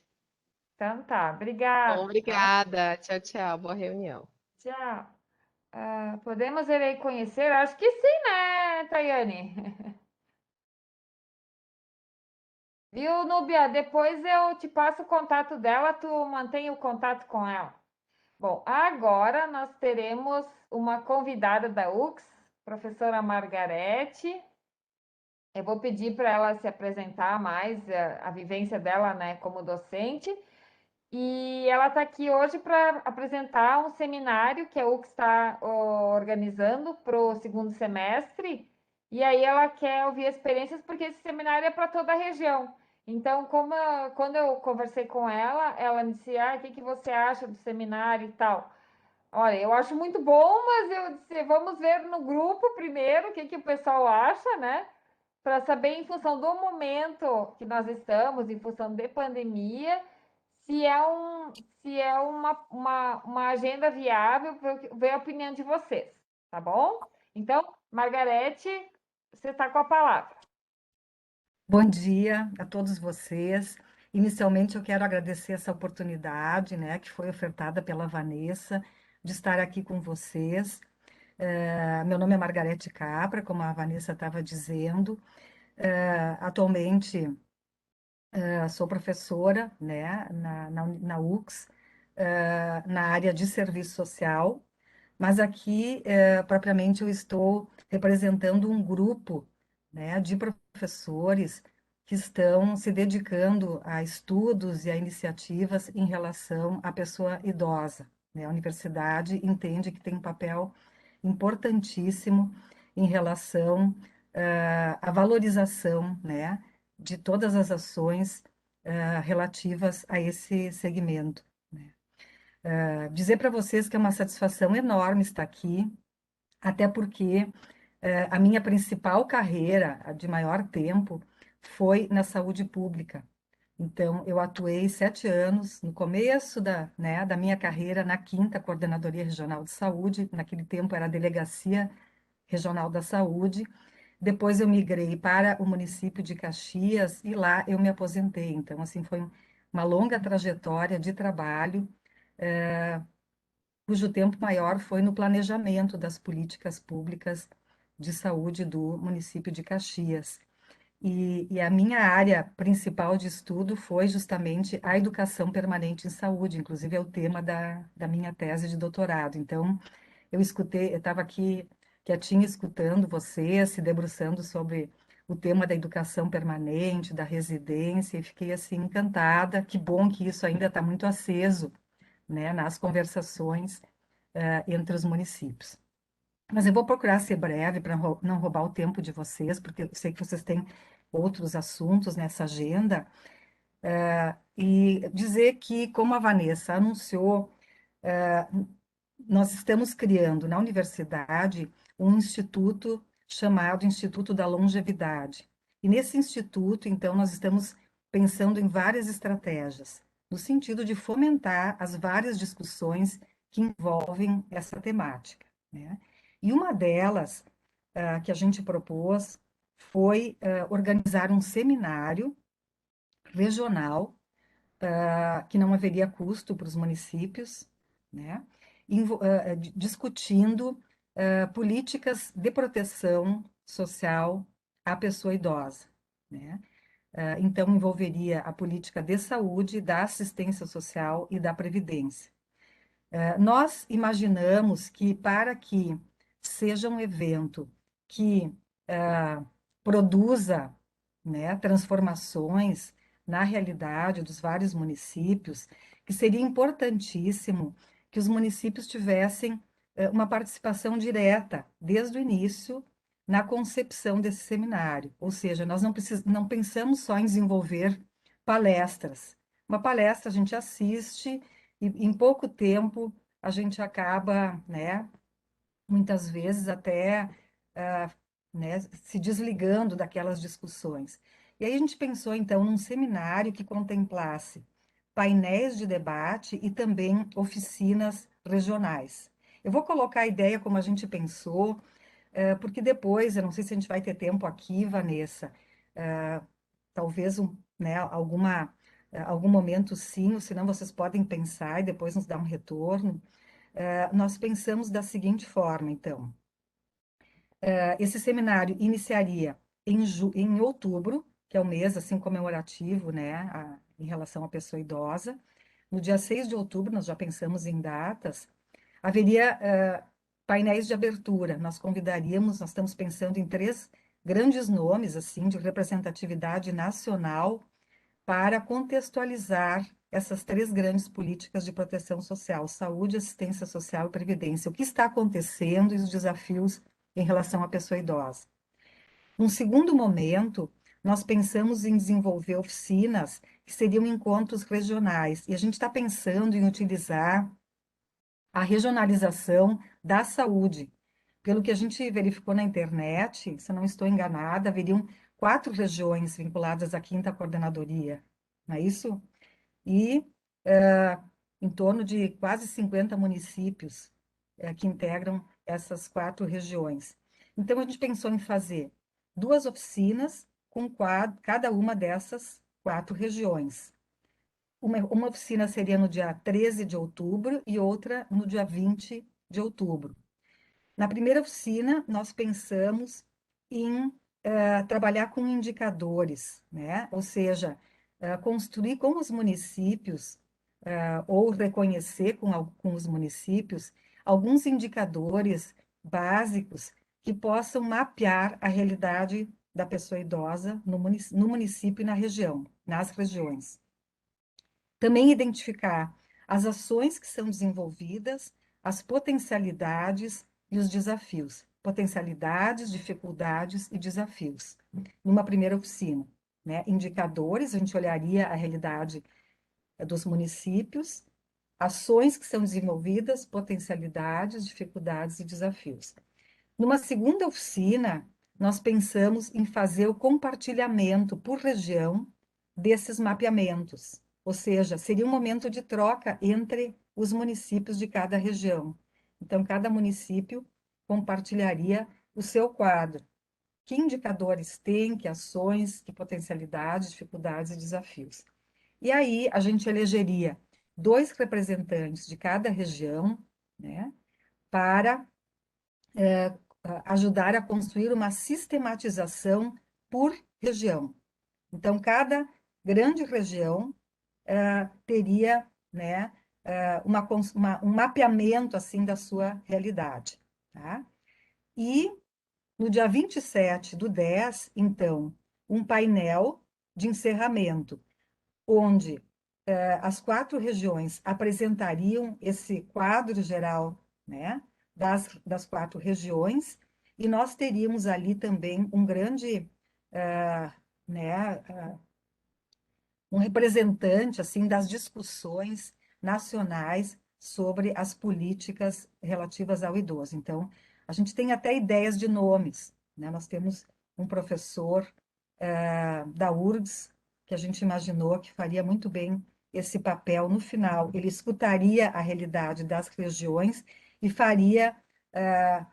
A: Então tá, obrigada.
B: Obrigada. Tchau, tchau. Boa reunião.
A: Tchau. Podemos ir aí conhecer? Acho que sim, né, Tayane? Viu, Núbia? Depois eu te passo o contato dela, tu mantém o contato com ela. Bom, agora nós teremos uma convidada da UX, professora Margarete. Eu vou pedir para ela se apresentar mais, a vivência dela, né, como docente. E ela está aqui hoje para apresentar um seminário que a UX está organizando para o segundo semestre. E aí ela quer ouvir experiências, porque esse seminário é para toda a região. Então, quando eu conversei com ela me disse, o que você acha do seminário e tal? Olha, eu acho muito bom, mas eu disse, vamos ver no grupo primeiro o que o pessoal acha, né? Para saber, em função do momento que nós estamos, em função de pandemia, se é uma agenda viável, ver a opinião de vocês, tá bom? Então, Margarete, você está com a palavra.
F: Bom dia a todos vocês. Inicialmente, eu quero agradecer essa oportunidade, né, que foi ofertada pela Vanessa, de estar aqui com vocês. Meu nome é Margarete Capra, como a Vanessa estava dizendo. Atualmente, sou professora, né, na UX, na área de serviço social, mas aqui, propriamente, eu estou representando um grupo, né, de professores que estão se dedicando a estudos e a iniciativas em relação à pessoa idosa, né? A universidade entende que tem um papel importantíssimo em relação, à valorização, né, de todas as ações, relativas a esse segmento, né? Dizer para vocês que é uma satisfação enorme estar aqui, até porque a minha principal carreira, a de maior tempo, foi na saúde pública. Então, eu atuei 7 anos no começo né, da minha carreira na 5ª Coordenadoria Regional de Saúde, naquele tempo era a Delegacia Regional da Saúde. Depois eu migrei para o município de Caxias e lá eu me aposentei. Então, assim, foi uma longa trajetória de trabalho, cujo tempo maior foi no planejamento das políticas públicas de saúde do município de Caxias. E a minha área principal de estudo foi justamente a educação permanente em saúde, inclusive é o tema da minha tese de doutorado. Então, eu estava aqui quietinha escutando você, se debruçando sobre o tema da educação permanente, da residência, e fiquei assim encantada. Que bom que isso ainda está muito aceso, né, nas conversações entre os municípios. Mas eu vou procurar ser breve para não roubar o tempo de vocês, porque eu sei que vocês têm outros assuntos nessa agenda, e dizer que, como a Vanessa anunciou, nós estamos criando na universidade um instituto chamado Instituto da Longevidade. E nesse instituto, então, nós estamos pensando em várias estratégias, no sentido de fomentar as várias discussões que envolvem essa temática, né? E uma delas, que a gente propôs foi organizar um seminário regional, que não haveria custo para os municípios, né? Discutindo políticas de proteção social à pessoa idosa, né? Então, envolveria a política de saúde, da assistência social e da previdência. Nós imaginamos que, para que seja um evento que produza, né, transformações na realidade dos vários municípios, que seria importantíssimo que os municípios tivessem uma participação direta desde o início na concepção desse seminário. Ou seja, nós não pensamos só em desenvolver palestras. Uma palestra a gente assiste e em pouco tempo a gente acaba, né, muitas vezes até né, se desligando daquelas discussões. E aí a gente pensou, então, num seminário que contemplasse painéis de debate e também oficinas regionais. Eu vou colocar a ideia como a gente pensou, porque depois, eu não sei se a gente vai ter tempo aqui, Vanessa, talvez né, algum momento sim, ou senão vocês podem pensar e depois nos dar um retorno. Nós pensamos da seguinte forma, então. Esse seminário iniciaria em outubro, que é o mês assim comemorativo, né, em relação à pessoa idosa. No dia 6 de outubro, nós já pensamos em datas, haveria painéis de abertura. Nós estamos pensando em 3 grandes nomes assim de representatividade nacional para contextualizar essas 3 grandes políticas de proteção social: saúde, assistência social e previdência. O que está acontecendo e os desafios em relação à pessoa idosa. Num segundo momento, nós pensamos em desenvolver oficinas que seriam encontros regionais. E a gente está pensando em utilizar a regionalização da saúde. Pelo que a gente verificou na internet, se eu não estou enganada, haveriam 4 regiões vinculadas à quinta coordenadoria, não é isso? E em torno de quase 50 municípios que integram essas 4 regiões. Então, a gente pensou em fazer 2 oficinas com cada uma dessas 4 regiões. Uma oficina seria no dia 13 de outubro e outra no dia 20 de outubro. Na primeira oficina, nós pensamos em trabalhar com indicadores, né? Ou seja, construir com os municípios, ou reconhecer com os municípios, alguns indicadores básicos que possam mapear a realidade da pessoa idosa no município e na região, nas regiões. Também identificar as ações que são desenvolvidas, as potencialidades e os desafios. Potencialidades, dificuldades e desafios. Numa primeira oficina, né? Indicadores, a gente olharia a realidade dos municípios, ações que são desenvolvidas, potencialidades, dificuldades e desafios. Numa segunda oficina, nós pensamos em fazer o compartilhamento por região desses mapeamentos, ou seja, seria um momento de troca entre os municípios de cada região. Então, cada município compartilharia o seu quadro. Que indicadores tem, que ações, que potencialidades, dificuldades e desafios. E aí, a gente elegeria 2 representantes de cada região, né, para ajudar a construir uma sistematização por região. Então, cada grande região teria, né, um mapeamento assim da sua realidade. Tá? E no dia 27/10, então, um painel de encerramento, onde as 4 regiões apresentariam esse quadro geral, né, das 4 regiões, e nós teríamos ali também um grande, né, um representante assim das discussões nacionais sobre as políticas relativas ao idoso. Então, a gente tem até ideias de nomes, né? Nós temos um professor da URGS que a gente imaginou que faria muito bem esse papel no final. Ele escutaria a realidade das regiões e faria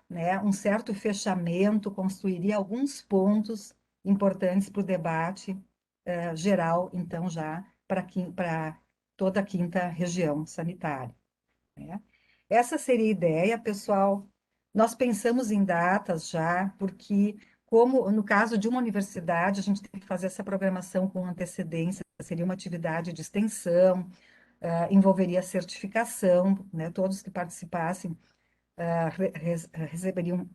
F: né, um certo fechamento, construiria alguns pontos importantes para o debate geral, então, já para toda a quinta região sanitária. Né? Essa seria a ideia, pessoal. Nós pensamos em datas já, porque, como no caso de uma universidade, a gente tem que fazer essa programação com antecedência, seria uma atividade de extensão, envolveria certificação, né? Todos que participassem receberiam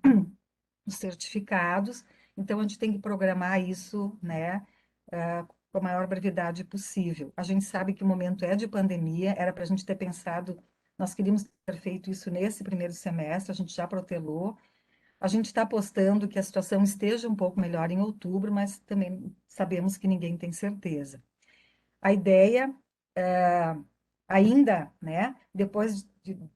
F: os certificados, então a gente tem que programar isso, né, com a maior brevidade possível. A gente sabe que o momento é de pandemia, era para a gente ter pensado, nós queríamos ter feito isso nesse primeiro semestre, a gente já protelou. A gente está apostando que a situação esteja um pouco melhor em outubro, mas também sabemos que ninguém tem certeza. A ideia, ainda, né, depois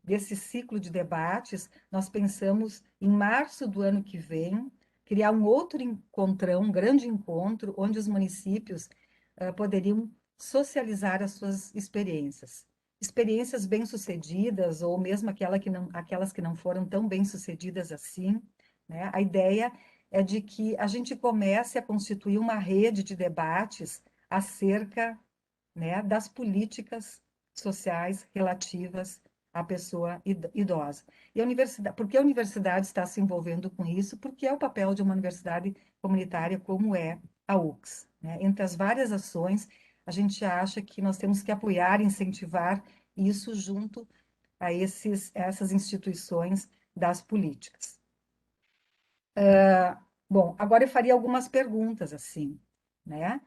F: desse ciclo de debates, nós pensamos em março do ano que vem, criar um outro encontrão, um grande encontro, onde os municípios poderiam socializar as suas experiências. Experiências bem-sucedidas, ou mesmo aquelas que não foram tão bem-sucedidas assim, né? A ideia é de que a gente comece a constituir uma rede de debates acerca, né, das políticas sociais relativas à pessoa idosa. E a universidade, por que a universidade está se envolvendo com isso? Porque é o papel de uma universidade comunitária como é a UX. Né? Entre as várias ações, a gente acha que nós temos que apoiar, incentivar isso junto a essas instituições das políticas. Bom, agora eu faria algumas perguntas, assim, né?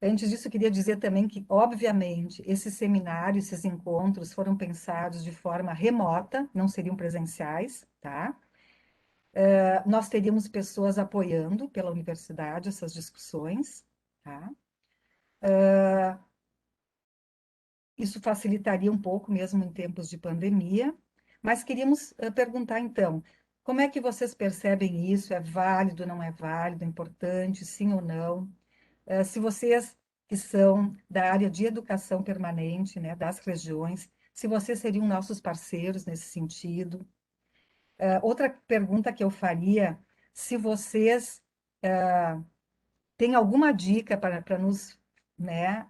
F: Antes disso, eu queria dizer também que, obviamente, esses seminários, esses encontros foram pensados de forma remota, não seriam presenciais, tá? Nós teríamos pessoas apoiando pela universidade essas discussões, tá? Isso facilitaria um pouco mesmo em tempos de pandemia, mas queríamos perguntar então, como é que vocês percebem isso? É válido, não é válido, é importante, sim ou não? Se vocês que são da área de educação permanente, né, das regiões, se vocês seriam nossos parceiros nesse sentido. Outra pergunta que eu faria, se vocês têm alguma dica para nos, né,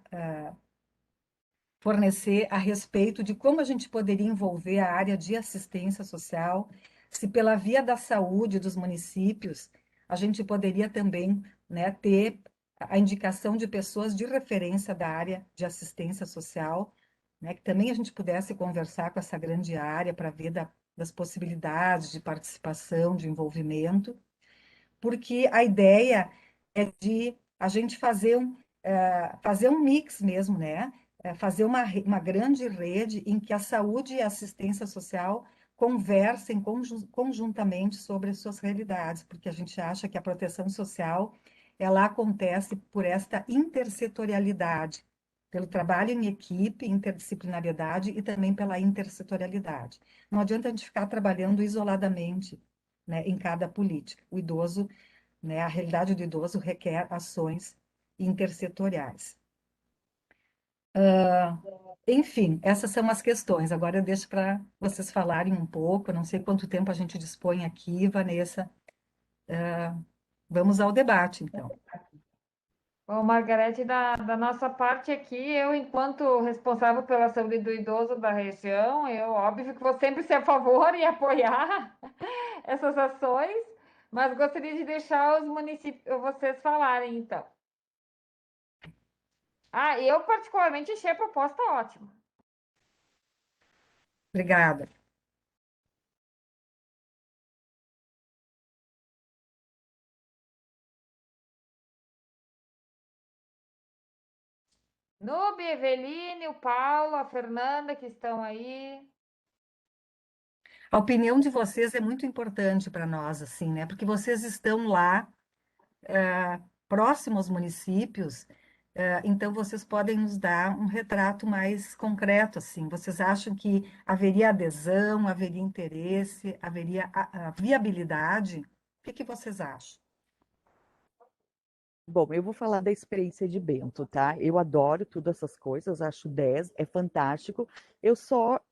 F: fornecer a respeito de como a gente poderia envolver a área de assistência social, se pela via da saúde dos municípios a gente poderia também, né, ter a indicação de pessoas de referência da área de assistência social, né, que também a gente pudesse conversar com essa grande área para ver das possibilidades de participação, de envolvimento, porque a ideia é de a gente fazer um mix mesmo, né? Fazer uma grande rede em que a saúde e a assistência social conversem conjuntamente sobre as suas realidades, porque a gente acha que a proteção social ela acontece por esta intersetorialidade, pelo trabalho em equipe, interdisciplinariedade e também pela intersetorialidade. Não adianta a gente ficar trabalhando isoladamente, né, em cada política. O idoso, né, a realidade do idoso requer ações intersetoriais. Enfim, essas são as questões. Agora eu deixo para vocês falarem um pouco. Eu não sei quanto tempo a gente dispõe aqui, Vanessa. Vamos ao debate, então.
A: Bom, Margarete, da nossa parte aqui, eu, enquanto responsável pela saúde do idoso da região, eu, óbvio que vou sempre ser a favor e apoiar essas ações, mas gostaria de deixar os municípios, vocês falarem, então. Eu particularmente achei a proposta ótima.
F: Obrigada.
A: Nube, Eveline, o Paulo, a Fernanda, que estão aí.
F: A opinião de vocês é muito importante para nós, assim, né? Porque vocês estão lá, próximos aos municípios, então vocês podem nos dar um retrato mais concreto, assim. Vocês acham que haveria adesão, haveria interesse, haveria a viabilidade? O que vocês acham?
C: Bom, eu vou falar da experiência de Bento, tá? Eu adoro todas essas coisas, acho 10, é fantástico. Eu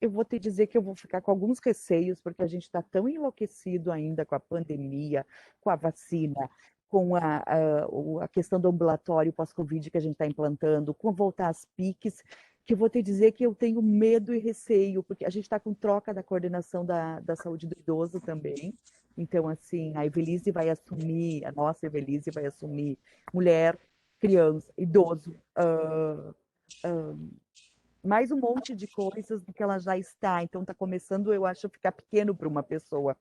C: vou te dizer que eu vou ficar com alguns receios, porque a gente está tão enlouquecido ainda com a pandemia, com a vacina, com a questão do ambulatório pós-Covid que a gente está implantando, com voltar às PICs, que eu vou te dizer que eu tenho medo e receio, porque a gente está com troca da coordenação da saúde do idoso também. Então, assim, a Evelise vai assumir, a nossa Evelise vai assumir mulher, criança, idoso, mais um monte de coisas do que ela já está. Então, está começando, eu acho, a ficar pequeno para uma pessoa.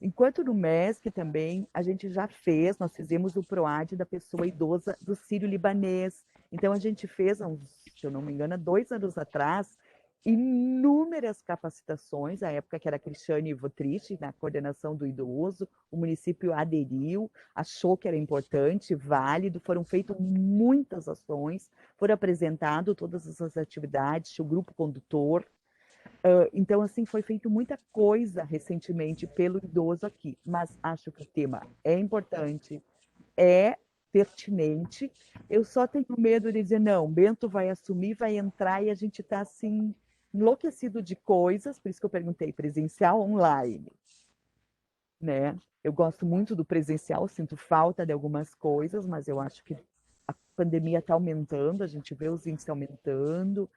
C: Enquanto no MESC também, a gente já fez, nós fizemos o PROAD da pessoa idosa do Sírio-Libanês. Então, a gente fez, se eu não me engano, 2 anos atrás, inúmeras capacitações, a época que era Cristiane Votrich, na coordenação do idoso, o município aderiu, achou que era importante, válido, foram feitas muitas ações, foram apresentadas todas essas atividades, o grupo condutor. Então, assim, foi feito muita coisa recentemente pelo idoso aqui, mas acho que o tema é importante, é pertinente. Eu só tenho medo de dizer, não, Bento vai assumir, vai entrar e a gente está assim, enlouquecido de coisas, por isso que eu perguntei presencial ou online, né? Eu gosto muito do presencial, sinto falta de algumas coisas, mas eu acho que a pandemia está aumentando, a gente vê os índices aumentando.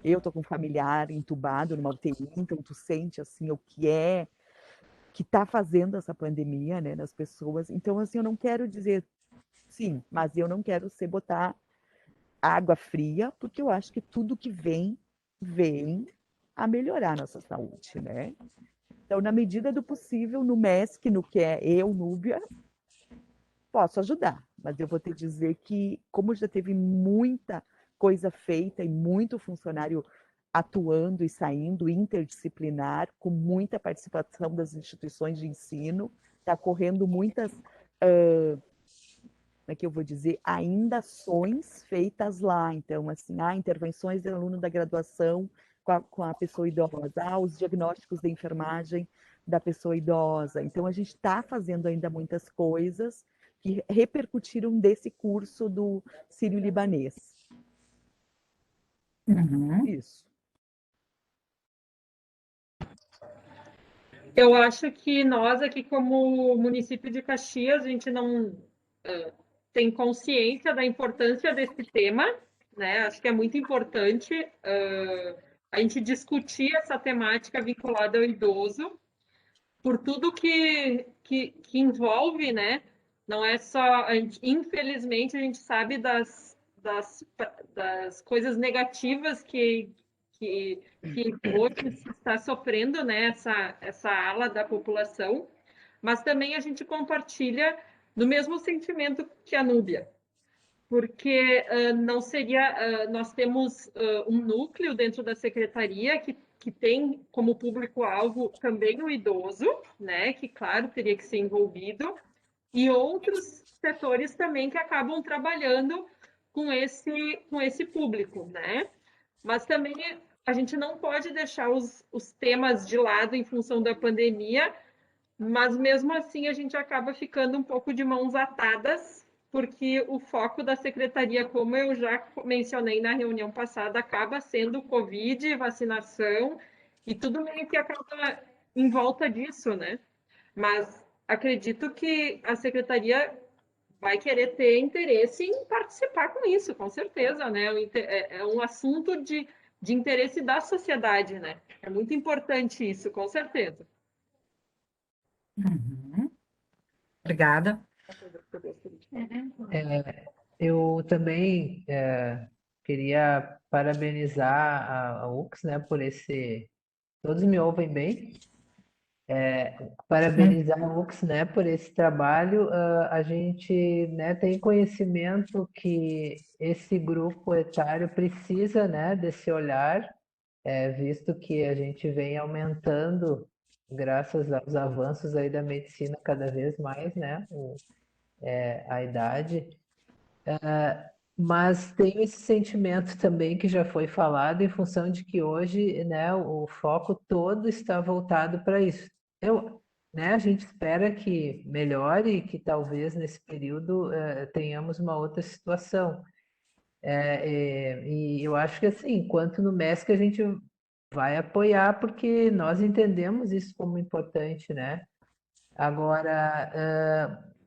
C: Eu estou com um familiar entubado numa UTI, então tu sente assim o que é que está fazendo essa pandemia, né, nas pessoas. Então, assim, eu não quero dizer sim, mas eu não quero ser botar água fria, porque eu acho que tudo que vem a melhorar a nossa saúde, né? Então, na medida do possível, no MESC, no que é eu, Núbia, posso ajudar, mas eu vou te dizer que, como já teve muita coisa feita e muito funcionário atuando e saindo interdisciplinar, com muita participação das instituições de ensino, tá correndo muitas, como é que eu vou dizer, ainda ações feitas lá. Então, assim, intervenções de aluno da graduação com a pessoa idosa, os diagnósticos de enfermagem da pessoa idosa. Então, a gente está fazendo ainda muitas coisas que repercutiram desse curso do Sírio-Libanês.
F: Uhum.
C: Isso.
E: Eu acho que nós aqui, como município de Caxias, a gente não tem consciência da importância desse tema, né? Acho que é muito importante a gente discutir essa temática vinculada ao idoso, por tudo que envolve, né? Não é só, infelizmente, a gente sabe das coisas negativas que hoje se está sofrendo, né, essa ala da população, mas também a gente compartilha do mesmo sentimento que a Núbia, porque não seria. Nós temos um núcleo dentro da secretaria que tem como público-alvo também o idoso, né, que, claro, teria que ser envolvido, e outros setores também que acabam trabalhando com esse público, né? Mas também a gente não pode deixar os temas de lado em função da pandemia, mas mesmo assim a gente acaba ficando um pouco de mãos atadas, porque o foco da secretaria, como eu já mencionei na reunião passada, acaba sendo Covid, vacinação, e tudo meio que acaba em volta disso, né? Mas acredito que a secretaria vai querer ter interesse em participar com isso, com certeza, né? É um assunto de interesse da sociedade, né? É muito importante isso, com certeza.
F: Uhum. Obrigada.
G: Eu também queria parabenizar a UX, né, por esse. Todos me ouvem bem? Parabenizar a UX, né, por esse trabalho. A gente, né, tem conhecimento que esse grupo etário precisa, né, desse olhar, visto que a gente vem aumentando, graças aos avanços aí da medicina cada vez mais, né, a idade. Mas tenho esse sentimento também que já foi falado em função de que hoje, né, o foco todo está voltado para isso. Né, a gente espera que melhore e que talvez nesse período tenhamos uma outra situação. E eu acho que assim, enquanto no MESC a gente vai apoiar porque nós entendemos isso como importante, né? Agora,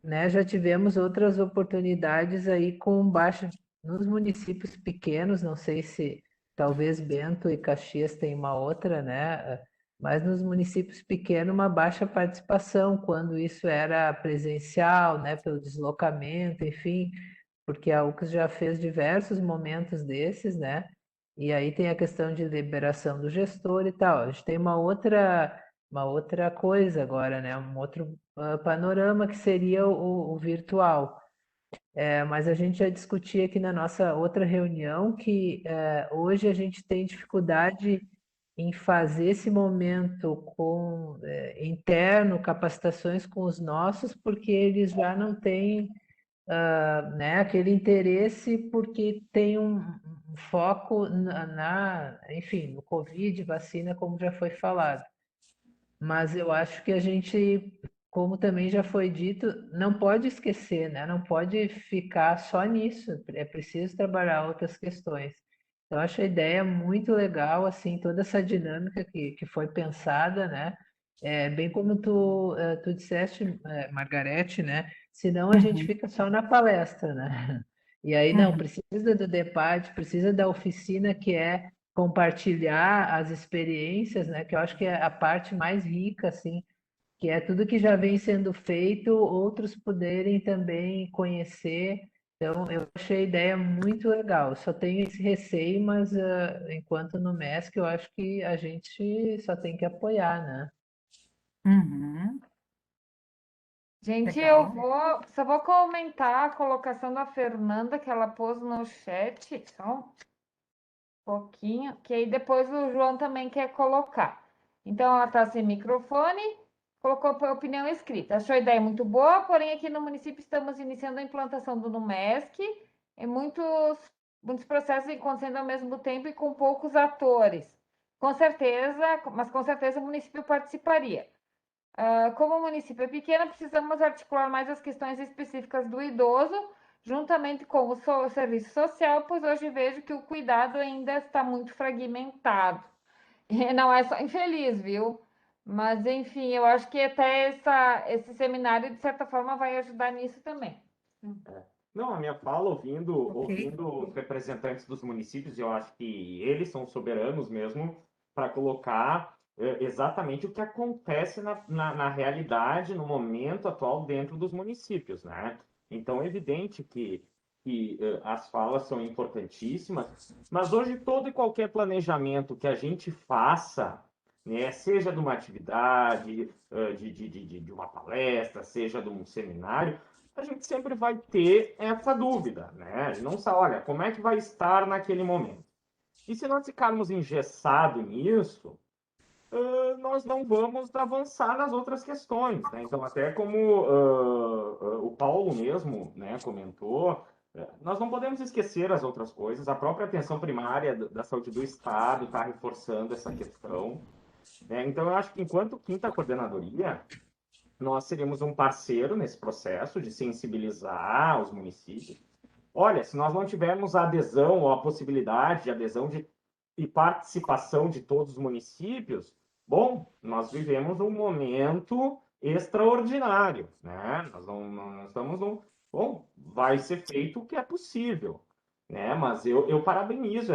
G: né, já tivemos outras oportunidades aí com baixa nos municípios pequenos, não sei se talvez Bento e Caxias tem uma outra, né? Mas nos municípios pequenos uma baixa participação quando isso era presencial, né, pelo deslocamento, enfim, porque a UCS já fez diversos momentos desses, né? E aí tem a questão de liberação do gestor e tal. A gente tem uma outra coisa agora, né? Um outro panorama que seria o virtual. Mas a gente já discutia aqui na nossa outra reunião que hoje a gente tem dificuldade em fazer esse momento interno, capacitações com os nossos, porque eles já não têm né, aquele interesse porque tem um foco enfim, no Covid, vacina, como já foi falado. Mas eu acho que a gente, como também já foi dito, não pode esquecer, né? Não pode ficar só nisso. É preciso trabalhar outras questões. Eu acho a ideia muito legal, assim, toda essa dinâmica que foi pensada, né? Bem como tu disseste, Margarete, né? Senão a gente
F: Uhum.
G: fica só na palestra, né? E aí, não,
F: Uhum.
G: precisa do debate, precisa da oficina que é compartilhar as experiências, né? Que eu acho que é a parte mais rica, assim, que é tudo que já vem sendo feito, outros poderem também conhecer. Então, eu achei a ideia muito legal. Só tenho esse receio, mas enquanto no MESC, eu acho que a gente só tem que apoiar, né?
F: Uhum.
A: Gente,
F: Legal.
A: só vou comentar a colocação da Fernanda que ela pôs no chat, só um pouquinho, que aí depois o João também quer colocar. Então, ela está sem microfone, colocou a opinião escrita. Achou a ideia muito boa, porém aqui no município estamos iniciando a implantação do NUMESC e muitos processos acontecendo ao mesmo tempo e com poucos atores. Com certeza o município participaria. Como o município é pequeno, precisamos articular mais as questões específicas do idoso, juntamente com o serviço social, pois hoje vejo que o cuidado ainda está muito fragmentado. E não é só infeliz, viu? Mas, enfim, eu acho que até esse seminário, de certa forma, vai ajudar nisso também.
D: Não, a minha fala, ouvindo
F: Ok.
D: os representantes dos municípios, eu acho que eles são soberanos mesmo para colocar exatamente o que acontece na realidade, no momento atual, dentro dos municípios, né? Então, é evidente que as falas são importantíssimas, mas hoje todo e qualquer planejamento que a gente faça, né, seja de uma atividade, de uma palestra, seja de um seminário, a gente sempre vai ter essa dúvida, né? A gente não sabe, olha, como é que vai estar naquele momento. E se nós ficarmos engessados nisso, nós não vamos avançar nas outras questões, né? Então, até como o Paulo mesmo, né, comentou, nós não podemos esquecer as outras coisas. A própria atenção primária da saúde do Estado está reforçando essa questão, né? Então, eu acho que enquanto quinta coordenadoria, nós seríamos um parceiro nesse processo de sensibilizar os municípios. Olha, se nós não tivermos a adesão ou a possibilidade de adesão e participação de todos os municípios, bom, nós vivemos um momento extraordinário, né? Nós não estamos num... Bom, vai ser feito o que é possível, né? Mas eu parabenizo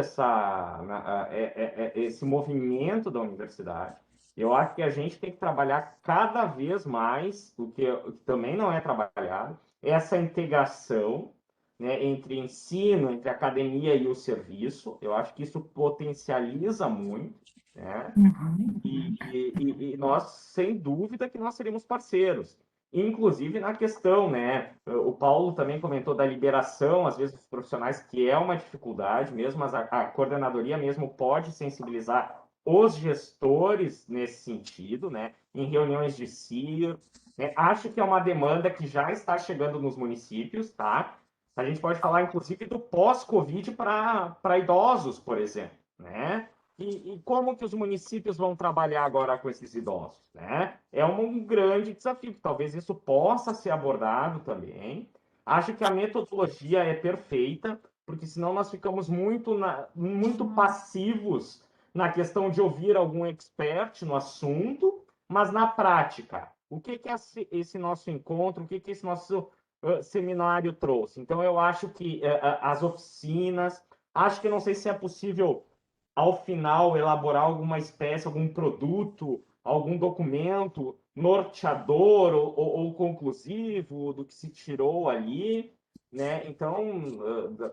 D: esse movimento da universidade. Eu acho que a gente tem que trabalhar cada vez mais, o que também não é trabalhado, essa integração, né, entre ensino, entre academia e o serviço. Eu acho que isso potencializa muito, né?
F: Uhum.
D: E nós, sem dúvida, que nós seríamos parceiros. Inclusive na questão, né? O Paulo também comentou da liberação, às vezes, dos profissionais, que é uma dificuldade mesmo, mas a coordenadoria mesmo pode sensibilizar os gestores nesse sentido, né? Em reuniões de CIR, né? Acho que é uma demanda que já está chegando nos municípios, tá? A gente pode falar, inclusive, do pós-Covid para idosos, por exemplo, né? E como que os municípios vão trabalhar agora com esses idosos, né? É um grande desafio. Talvez isso possa ser abordado também. Acho que a metodologia é perfeita, porque senão nós ficamos muito passivos na questão de ouvir algum expert no assunto, mas na prática, o que é esse nosso encontro, o que é esse nosso seminário trouxe? Então, eu acho que as oficinas, acho que não sei se é possível ao final elaborar alguma espécie, algum produto, algum documento norteador ou conclusivo do que se tirou ali, né? Então,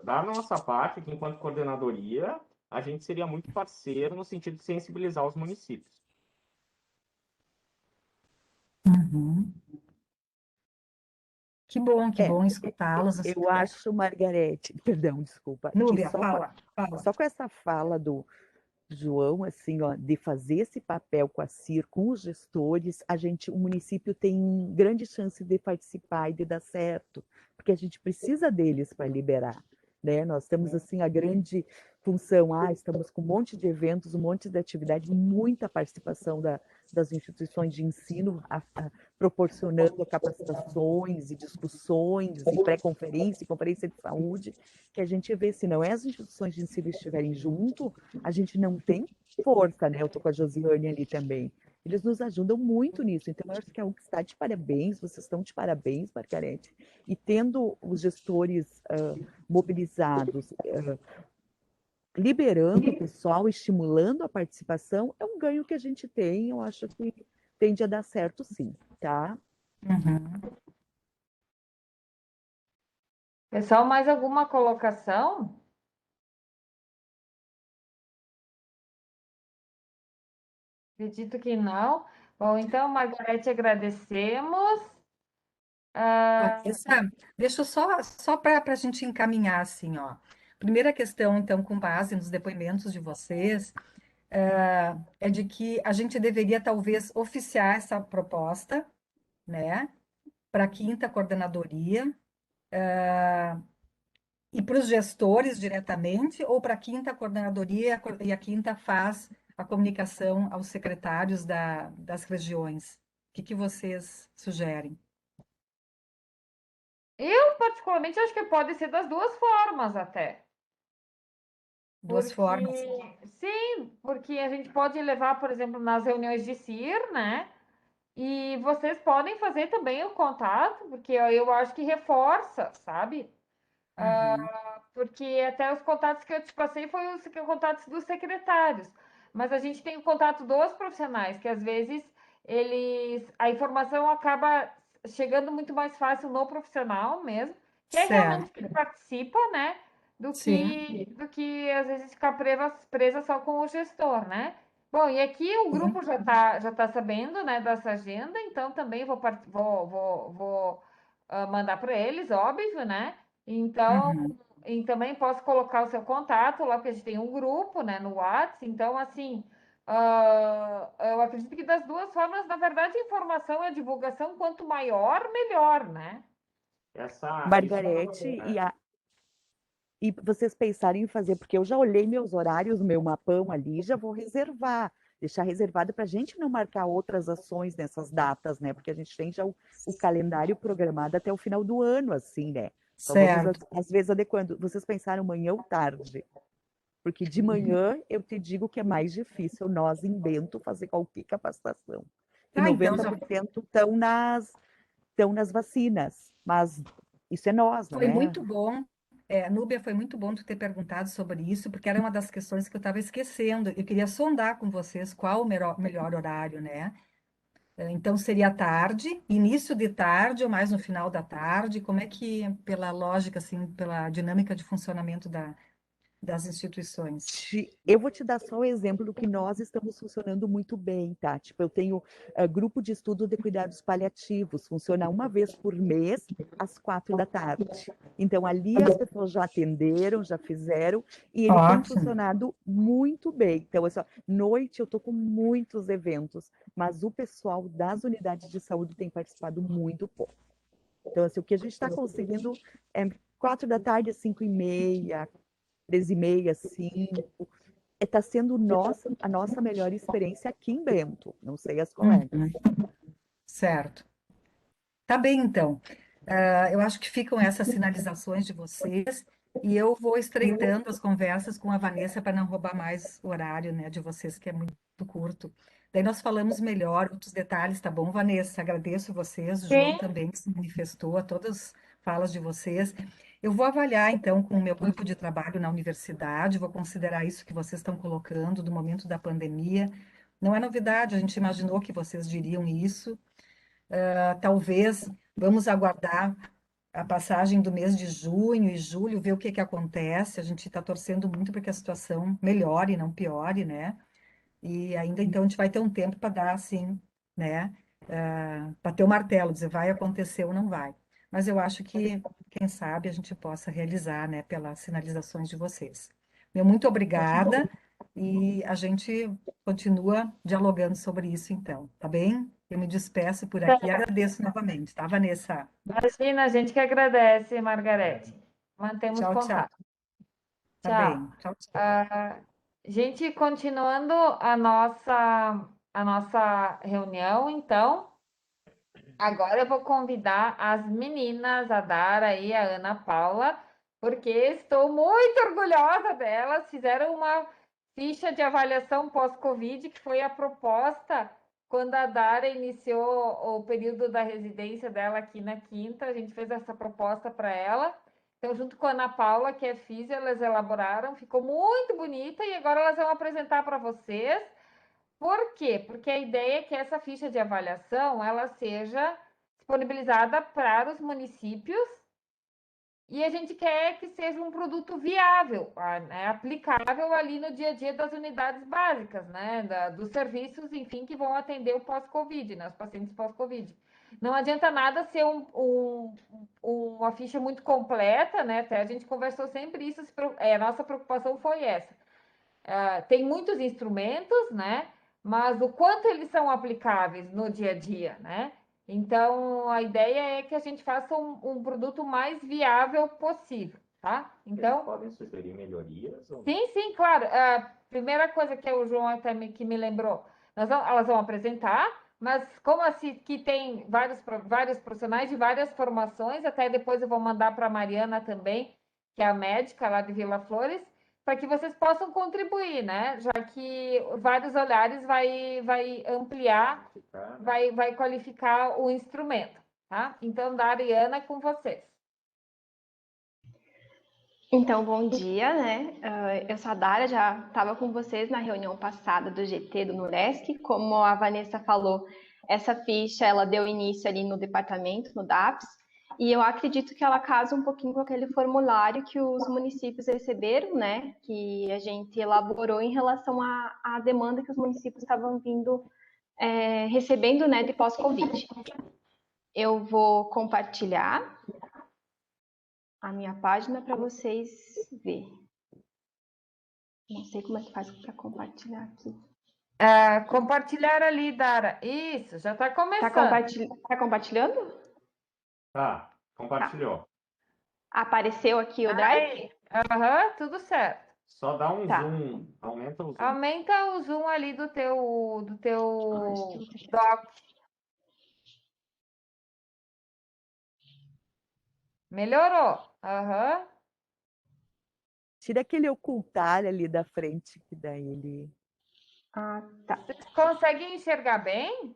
D: da nossa parte, aqui, enquanto coordenadoria, a gente seria muito parceiro no sentido de sensibilizar os municípios.
F: Uhum. Que
C: É,
F: bom escutá-los.
C: eu acho, Margarete, perdão, desculpa, que
F: Núbia,
C: só
F: fala.
C: com essa fala do João, assim, ó, de fazer esse papel com a CIR, com os gestores, o município tem grande chance de participar e de dar certo, porque a gente precisa deles para liberar, né? Nós temos, assim, a grande função, estamos com um monte de eventos, um monte de atividade, muita participação das instituições de ensino, proporcionando capacitações e discussões e pré-conferência, conferência de saúde, que a gente vê, se não é as instituições de ensino estiverem junto, a gente não tem força, né? Eu estou com a Josiane ali também. Eles nos ajudam muito nisso. Então, eu acho que a UX está de parabéns, vocês estão de parabéns, Margarete. E tendo os gestores mobilizados, liberando o pessoal, estimulando a participação, é um ganho que a gente tem. Eu acho que tende a dar certo, sim, tá?
F: Uhum.
A: Pessoal, mais alguma colocação? Acredito que não. Bom, então, Margarete, agradecemos.
F: Vanessa, deixa eu só para a gente encaminhar assim, ó. Primeira questão, então, com base nos depoimentos de vocês, é de que a gente deveria talvez oficiar essa proposta, né, para a quinta coordenadoria, e para os gestores diretamente, ou para a quinta coordenadoria e a quinta faz a comunicação aos secretários das regiões. O que vocês sugerem?
A: Eu, particularmente, acho que pode ser das duas formas até.
F: Duas formas.
A: Sim, porque a gente pode levar, por exemplo, nas reuniões de CIR, né? E vocês podem fazer também o contato, porque eu acho que reforça, sabe?
F: Uhum.
A: Porque até os contatos que eu te passei foram os contatos dos secretários. Mas a gente tem o contato dos profissionais, que às vezes a informação acaba chegando muito mais fácil no profissional mesmo, que é realmente
F: Certo,
A: que participa, né? Do
F: sim.
A: que às vezes ficar presa só com o gestor, né? Bom, e aqui o
F: Sim.
A: grupo já tá sabendo, né, dessa agenda, então também vou mandar para eles, óbvio, né? Então,
F: Uhum.
A: e também posso colocar o seu contato lá, porque a gente tem um grupo, né, no WhatsApp. Então, assim, eu acredito que das duas formas, na verdade, a informação e a divulgação, quanto maior, melhor, né?
D: Isso é uma
C: Margarete, e vocês pensarem em fazer, porque eu já olhei meus horários, meu mapão ali, já vou reservar, deixar reservado para a gente não marcar outras ações nessas datas, né? Porque a gente tem já o calendário programado até o final do ano, assim, né? Só vamos,
F: Certo.
C: às vezes, adequando. Vocês pensaram manhã ou tarde? Porque de manhã eu te digo que é mais difícil nós em Bento fazer qualquer capacitação. Que
F: Tá, então,
C: 90% estão nas vacinas, mas isso é nós, não
F: foi
C: é?
F: muito bom. Núbia, foi muito bom tu ter perguntado sobre isso, porque era uma das questões que eu estava esquecendo. Eu queria sondar com vocês qual o melhor horário, né? Então, seria à tarde, início de tarde ou mais no final da tarde? Como é que, pela lógica, assim, pela dinâmica de funcionamento das instituições?
C: Eu vou te dar só o exemplo do que nós estamos funcionando muito bem, tá? Tipo, eu tenho grupo de estudo de cuidados paliativos, funciona uma vez por mês, às 4 da tarde. Então, ali as pessoas já atenderam, já fizeram, e ele tem
F: Ótimo.
C: funcionado muito bem. Então, assim, noite eu estou com muitos eventos, mas o pessoal das unidades de saúde tem participado muito pouco. Então, assim, o que a gente está conseguindo é 4 da tarde às 5h30, 3h30, 5. Está sendo a nossa melhor experiência aqui em Bento. Não sei as colegas.
F: Uhum. Certo. Tá bem, então. Eu acho que ficam essas sinalizações de vocês e eu vou estreitando as conversas com a Vanessa para não roubar mais o horário, né, de vocês, que é muito curto. Daí nós falamos melhor outros detalhes, tá bom, Vanessa? Agradeço vocês, o João
A: Sim,
F: também que se manifestou, a todas as falas de vocês. Eu vou avaliar, então, com o meu grupo de trabalho na universidade, vou considerar isso que vocês estão colocando do momento da pandemia. Não é novidade, a gente imaginou que vocês diriam isso. Talvez vamos aguardar a passagem do mês de junho e julho, ver o que acontece. A gente está torcendo muito para que a situação melhore, não piore, né? E ainda então a gente vai ter um tempo para dar assim, né? Bater o martelo, dizer vai acontecer ou não vai. Mas eu acho que, quem sabe, a gente possa realizar, né, pelas sinalizações de vocês. Muito obrigada e a gente continua dialogando sobre isso então, tá bem? Eu me despeço por aqui e agradeço novamente, tá, Vanessa?
A: imagina, a gente que agradece, Margarete. Mantemos
F: Tchau, tchau.
A: contato.
F: Tá
A: Tchau.
F: bem. Tchau, tchau.
A: Gente, continuando a nossa reunião, então, agora eu vou convidar as meninas, a Dara e a Ana Paula, porque estou muito orgulhosa delas. Fizeram uma ficha de avaliação pós-Covid, que foi a proposta quando a Dara iniciou o período da residência dela aqui na Quinta. A gente fez essa proposta para ela. Então, junto com a Ana Paula, que é física, elas elaboraram, ficou muito bonita e agora elas vão apresentar para vocês. Por quê? Porque a ideia é que essa ficha de avaliação ela seja disponibilizada para os municípios e a gente quer que seja um produto viável, né, aplicável ali no dia a dia das unidades básicas, né, dos serviços, enfim, que vão atender o pós-Covid, né, os pacientes pós-Covid. Não adianta nada ser uma ficha muito completa, né? Até a gente conversou sempre isso, a nossa preocupação foi essa tem muitos instrumentos, né? Mas o quanto eles são aplicáveis no dia a dia, né? Então, a ideia é que a gente faça um produto mais viável possível, tá?
D: Eles
A: Então,
D: podem sugerir melhorias? Ou...
A: sim, claro. A primeira coisa que o João até que me lembrou, elas vão apresentar, mas como assim que tem vários profissionais de várias formações, até depois eu vou mandar para a Mariana também, que é a médica lá de Vila Flores, para que vocês possam contribuir, né? Já que vários olhares vai ampliar, vai qualificar o instrumento, tá? Então, da Ariana, é com vocês.
H: Então, bom dia, né? Eu sou a Dara, já estava com vocês na reunião passada do GT do Nuresc. Como a Vanessa falou, essa ficha ela deu início ali no departamento, no DAPS, e eu acredito que ela casa um pouquinho com aquele formulário que os municípios receberam, né? Que a gente elaborou em relação à demanda que os municípios estavam vindo recebendo, né, de pós-Covid. Eu vou compartilhar a minha página para vocês verem. Não sei como é que faz para compartilhar aqui.
A: Compartilhar ali, Dara. Isso, já está começando.
H: Tá compartilhando?
D: Tá, compartilhou.
H: Apareceu aqui o drive?
A: Aham, tudo certo.
D: Só dá um
H: Tá.
D: zoom, aumenta o zoom.
A: Aumenta o zoom ali do teu doc. Melhorou. Aham.
C: Tira aquele ocultar ali da frente, que daí ele...
H: Ah, tá.
A: Vocês conseguem enxergar bem?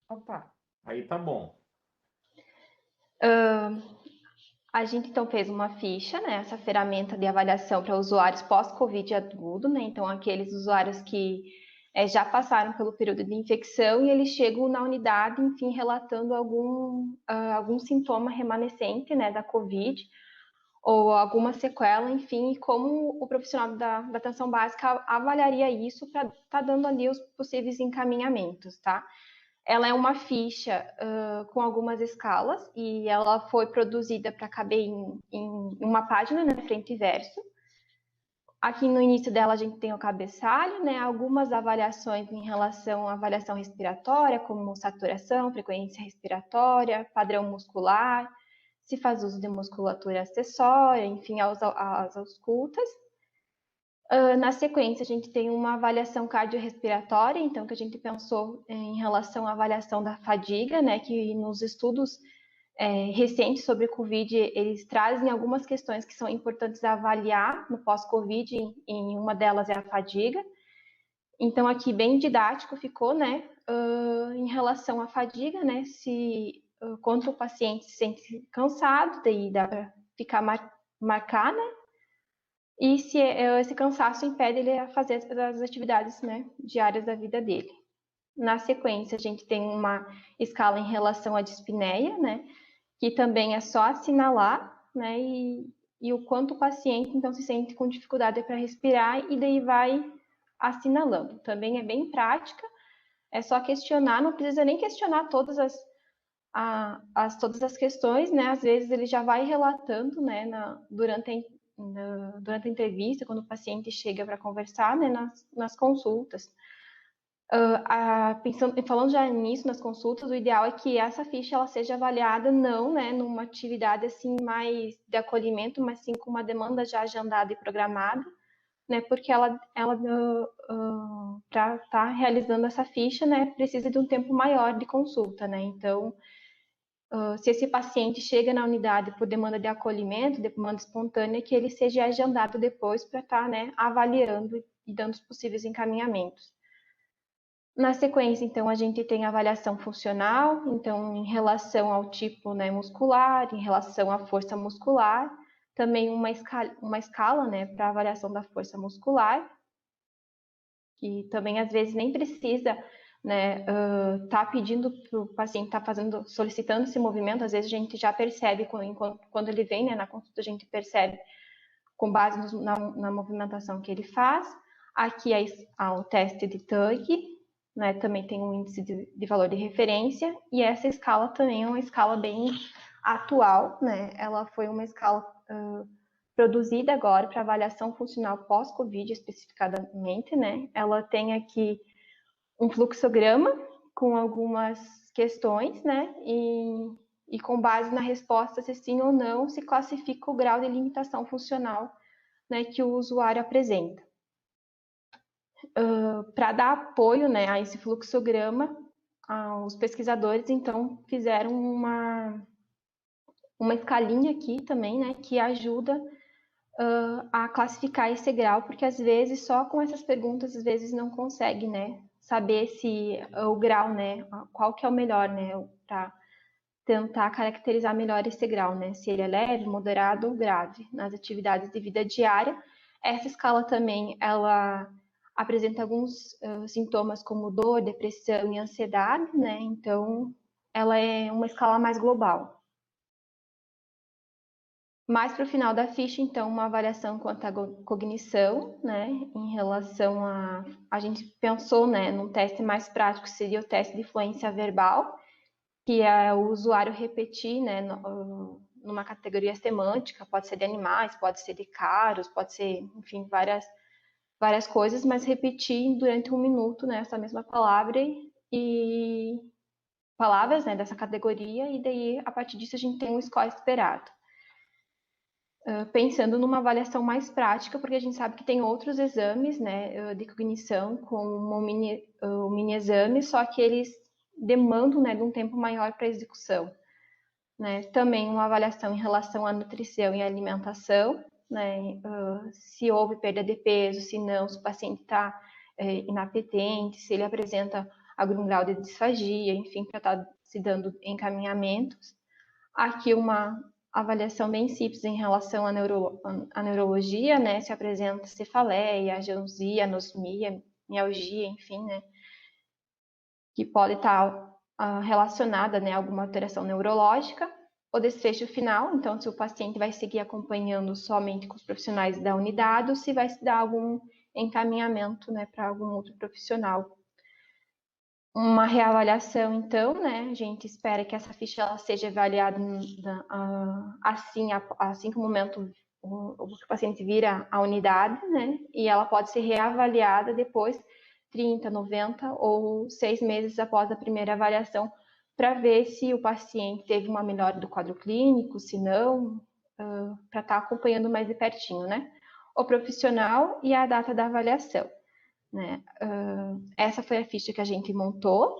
A: Opa.
D: Aí tá bom.
H: A gente então fez uma ficha, né? Essa ferramenta de avaliação para usuários pós-Covid agudo, né? Então, aqueles usuários que já passaram pelo período de infecção e eles chegam na unidade, enfim, relatando algum sintoma remanescente, né, da Covid, ou alguma sequela, enfim, e como o profissional da atenção básica avaliaria isso para estar dando ali os possíveis encaminhamentos, tá? Ela é uma ficha com algumas escalas e ela foi produzida para caber em uma página, né, frente e verso. Aqui no início dela a gente tem o cabeçalho, né, algumas avaliações em relação à avaliação respiratória, como saturação, frequência respiratória, padrão muscular, se faz uso de musculatura acessória, enfim, as auscultas. Na sequência, a gente tem uma avaliação cardiorrespiratória, então, que a gente pensou em relação à avaliação da fadiga, né, que nos estudos recentes sobre Covid, eles trazem algumas questões que são importantes a avaliar no pós-Covid, e uma delas é a fadiga. Então, aqui, bem didático ficou, né, em relação à fadiga, né, quando o paciente se sente cansado, daí dá para ficar marcar, né, e se esse cansaço impede ele a fazer as atividades, né, diárias da vida dele. Na sequência, a gente tem uma escala em relação à dispneia, né, que também é só assinalar, né, e o quanto o paciente, então, se sente com dificuldade para respirar e daí vai assinalando. Também é bem prática, é só questionar, não precisa nem questionar todas as questões, né, às vezes ele já vai relatando, né, durante a entrevista, quando o paciente chega para conversar, né, nas consultas. Falando já nisso, nas consultas, o ideal é que essa ficha ela seja avaliada não, né, numa atividade assim mais de acolhimento, mas sim com uma demanda já agendada e programada, né, porque ela para estar realizando essa ficha, né, precisa de um tempo maior de consulta, né, então se esse paciente chega na unidade por demanda de acolhimento, demanda espontânea, que ele seja agendado depois para estar, né, avaliando e dando os possíveis encaminhamentos. Na sequência, então, a gente tem a avaliação funcional, então, em relação ao tipo, né, muscular, em relação à força muscular, também uma escala, né, para avaliação da força muscular, que também, às vezes, nem precisa, né, tá pedindo para o paciente solicitando esse movimento, às vezes a gente já percebe, quando ele vem, né, na consulta, a gente percebe com base na movimentação que ele faz. Aqui o teste de TUG, né, também tem um índice de valor de referência, e essa escala também é uma escala bem atual, né, ela foi uma escala produzida agora para avaliação funcional pós-Covid especificadamente, né? Ela tem aqui um fluxograma com algumas questões, né? E com base na resposta se sim ou não, se classifica o grau de limitação funcional, né, que o usuário apresenta. Para dar apoio, né, a esse fluxograma, os pesquisadores, então, fizeram uma escalinha aqui também, né, que ajuda a classificar esse grau, porque às vezes só com essas perguntas, às vezes não consegue, né, saber se o grau, né, qual que é o melhor, né, para tentar caracterizar melhor esse grau, né, se ele é leve, moderado ou grave nas atividades de vida diária. Essa escala também, ela apresenta alguns sintomas como dor, depressão e ansiedade, né, então ela é uma escala mais global. Mais para o final da ficha, então, uma avaliação quanto à cognição, né, em relação a gente pensou, né, num teste mais prático, seria o teste de fluência verbal, que é o usuário repetir, né, numa categoria semântica, pode ser de animais, pode ser de caros, pode ser, enfim, várias coisas, mas repetir durante 1 minuto, né, essa mesma palavra e palavras, né, dessa categoria, e daí, a partir disso, a gente tem um score esperado. Pensando numa avaliação mais prática, porque a gente sabe que tem outros exames, né, de cognição, como o mini exame, só que eles demandam, né, de um tempo maior para execução, né? Também uma avaliação em relação à nutrição e alimentação, né, se houve perda de peso, se não, se o paciente está inapetente, se ele apresenta algum grau de disfagia, enfim, para estar se dando encaminhamentos. Aqui uma avaliação bem simples em relação à neurologia, né, se apresenta cefaleia, ageusia, anosmia, mialgia, enfim, né, que pode estar relacionada, né, a alguma alteração neurológica. O desfecho final, então, se o paciente vai seguir acompanhando somente com os profissionais da unidade ou se vai se dar algum encaminhamento, né, para algum outro profissional. Uma reavaliação, então, né, a gente espera que essa ficha ela seja avaliada assim que o momento o paciente vira a unidade, né, e ela pode ser reavaliada depois 30, 90 ou 6 meses após a primeira avaliação, para ver se o paciente teve uma melhora do quadro clínico, se não, para estar acompanhando mais de pertinho, né? O profissional e a data da avaliação, né? Essa foi a ficha que a gente montou.